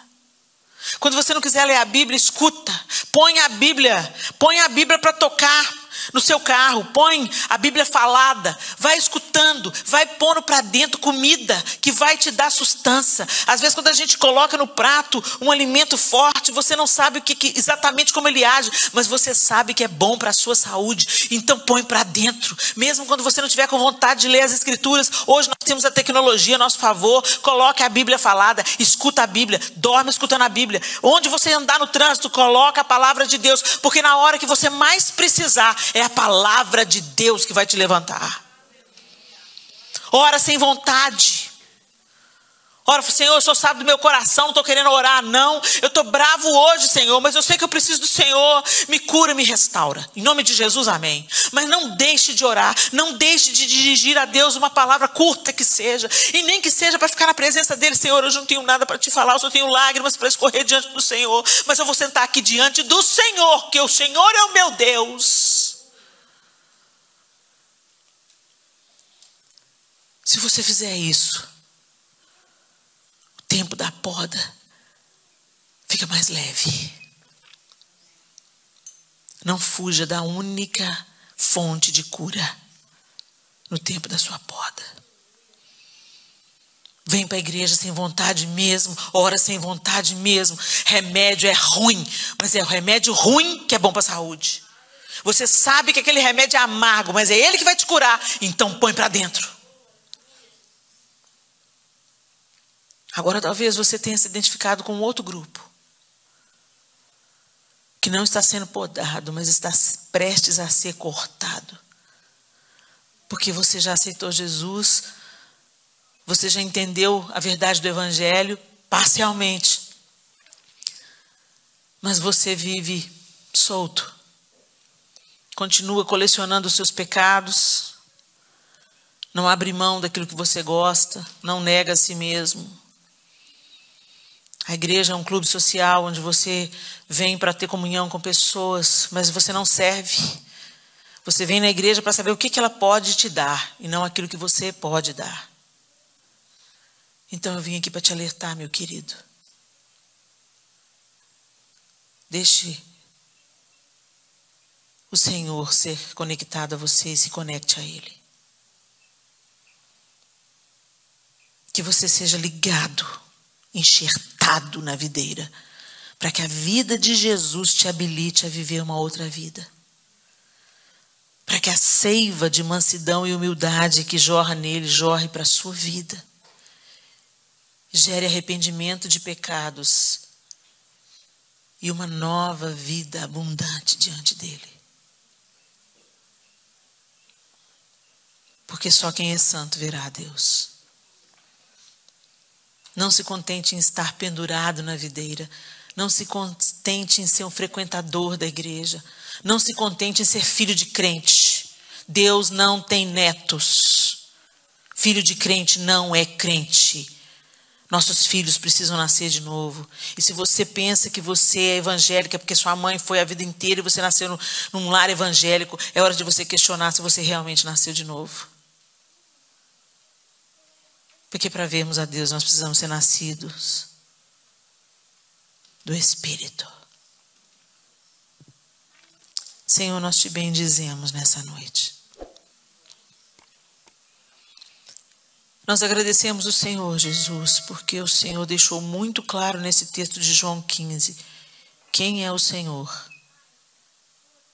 Quando você não quiser ler a Bíblia, escuta. Põe a Bíblia para tocar no seu carro, põe a Bíblia falada, vai escutando, vai pondo para dentro comida que vai te dar sustância. Às vezes quando a gente coloca no prato um alimento forte, você não sabe exatamente como ele age, mas você sabe que é bom para a sua saúde, então põe para dentro. Mesmo quando você não tiver com vontade de ler as escrituras, hoje nós temos a tecnologia a nosso favor, coloque a Bíblia falada, escuta a Bíblia, dorme escutando a Bíblia. Onde você andar no trânsito, coloca a palavra de Deus, porque na hora que você mais precisar, é a palavra de Deus que vai te levantar. Ora sem vontade. Ora, Senhor, o Senhor sabe do meu coração, não estou querendo orar, não. Eu estou bravo hoje, Senhor, mas eu sei que eu preciso do Senhor. Me cura, me restaura. Em nome de Jesus, amém. Mas não deixe de orar, não deixe de dirigir a Deus uma palavra curta que seja. E nem que seja para ficar na presença dele. Senhor, hoje eu não tenho nada para te falar, eu só tenho lágrimas para escorrer diante do Senhor. Mas eu vou sentar aqui diante do Senhor, porque o Senhor é o meu Deus. Se você fizer isso, o tempo da poda fica mais leve. Não fuja da única fonte de cura no tempo da sua poda. Vem para a igreja sem vontade mesmo, ora sem vontade mesmo. Remédio é ruim, mas é o remédio ruim que é bom para a saúde. Você sabe que aquele remédio é amargo, mas é ele que vai te curar, então põe para dentro. Agora talvez você tenha se identificado com outro grupo, que não está sendo podado, mas está prestes a ser cortado. Porque você já aceitou Jesus, você já entendeu a verdade do Evangelho parcialmente, mas você vive solto, continua colecionando os seus pecados, não abre mão daquilo que você gosta, não nega a si mesmo. A igreja é um clube social onde você vem para ter comunhão com pessoas, mas você não serve. Você vem na igreja para saber o que ela pode te dar e não aquilo que você pode dar. Então eu vim aqui para te alertar, meu querido. Deixe o Senhor ser conectado a você e se conecte a Ele. Que você seja ligado, enxertado na videira, para que a vida de Jesus te habilite a viver uma outra vida. Para que a seiva de mansidão e humildade que jorra nele, jorre para a sua vida. Gere arrependimento de pecados e uma nova vida abundante diante dele. Porque só quem é santo verá a Deus. Não se contente em estar pendurado na videira. Não se contente em ser um frequentador da igreja. Não se contente em ser filho de crente. Deus não tem netos. Filho de crente não é crente. Nossos filhos precisam nascer de novo. E se você pensa que você é evangélica porque sua mãe foi a vida inteira e você nasceu num lar evangélico, é hora de você questionar se você realmente nasceu de novo. Porque para vermos a Deus nós precisamos ser nascidos do Espírito. Senhor, nós te bendizemos nessa noite. Nós agradecemos o Senhor, Jesus, porque o Senhor deixou muito claro nesse texto de João 15 quem é o Senhor.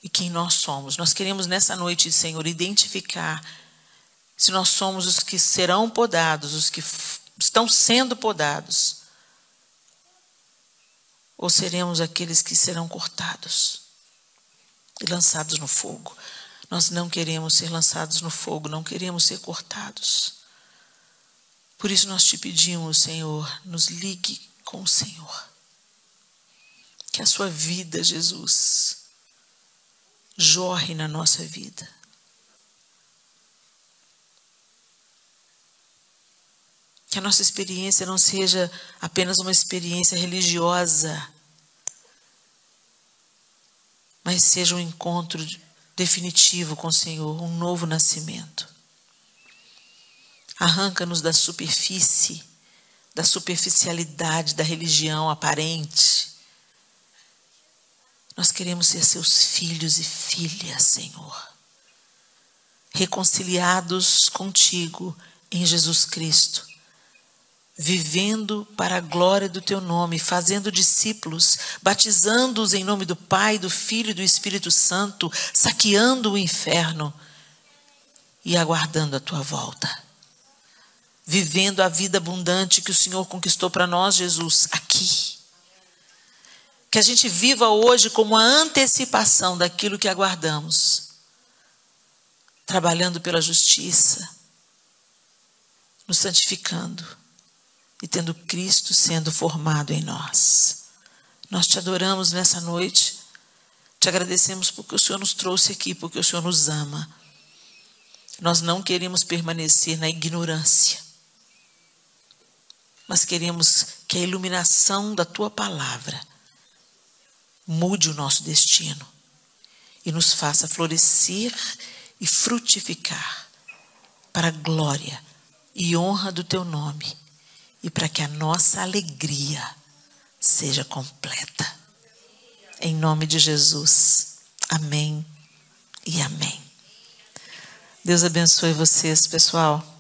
e quem nós somos. Nós queremos nessa noite, Senhor, identificar se nós somos os que serão podados, os que estão sendo podados, ou seremos aqueles que serão cortados e lançados no fogo. Nós não queremos ser lançados no fogo, não queremos ser cortados. Por isso nós te pedimos, Senhor, nos ligue com o Senhor. Que a sua vida, Jesus, jorre na nossa vida. Que a nossa experiência não seja apenas uma experiência religiosa, mas seja um encontro definitivo com o Senhor, um novo nascimento. Arranca-nos da superfície, da superficialidade da religião aparente. Nós queremos ser seus filhos e filhas, Senhor, reconciliados contigo em Jesus Cristo, vivendo para a glória do teu nome, fazendo discípulos, batizando-os em nome do Pai, do Filho e do Espírito Santo, saqueando o inferno e aguardando a tua volta. Vivendo a vida abundante que o Senhor conquistou para nós, Jesus, aqui. Que a gente viva hoje como a antecipação daquilo que aguardamos, trabalhando pela justiça, nos santificando e tendo Cristo sendo formado em nós. Nós te adoramos nessa noite, te agradecemos porque o Senhor nos trouxe aqui, porque o Senhor nos ama. Nós não queremos permanecer na ignorância, mas queremos que a iluminação da tua palavra mude o nosso destino e nos faça florescer e frutificar para a glória e honra do teu nome e para que a nossa alegria seja completa. Em nome de Jesus. Amém e amém. Deus abençoe vocês, pessoal.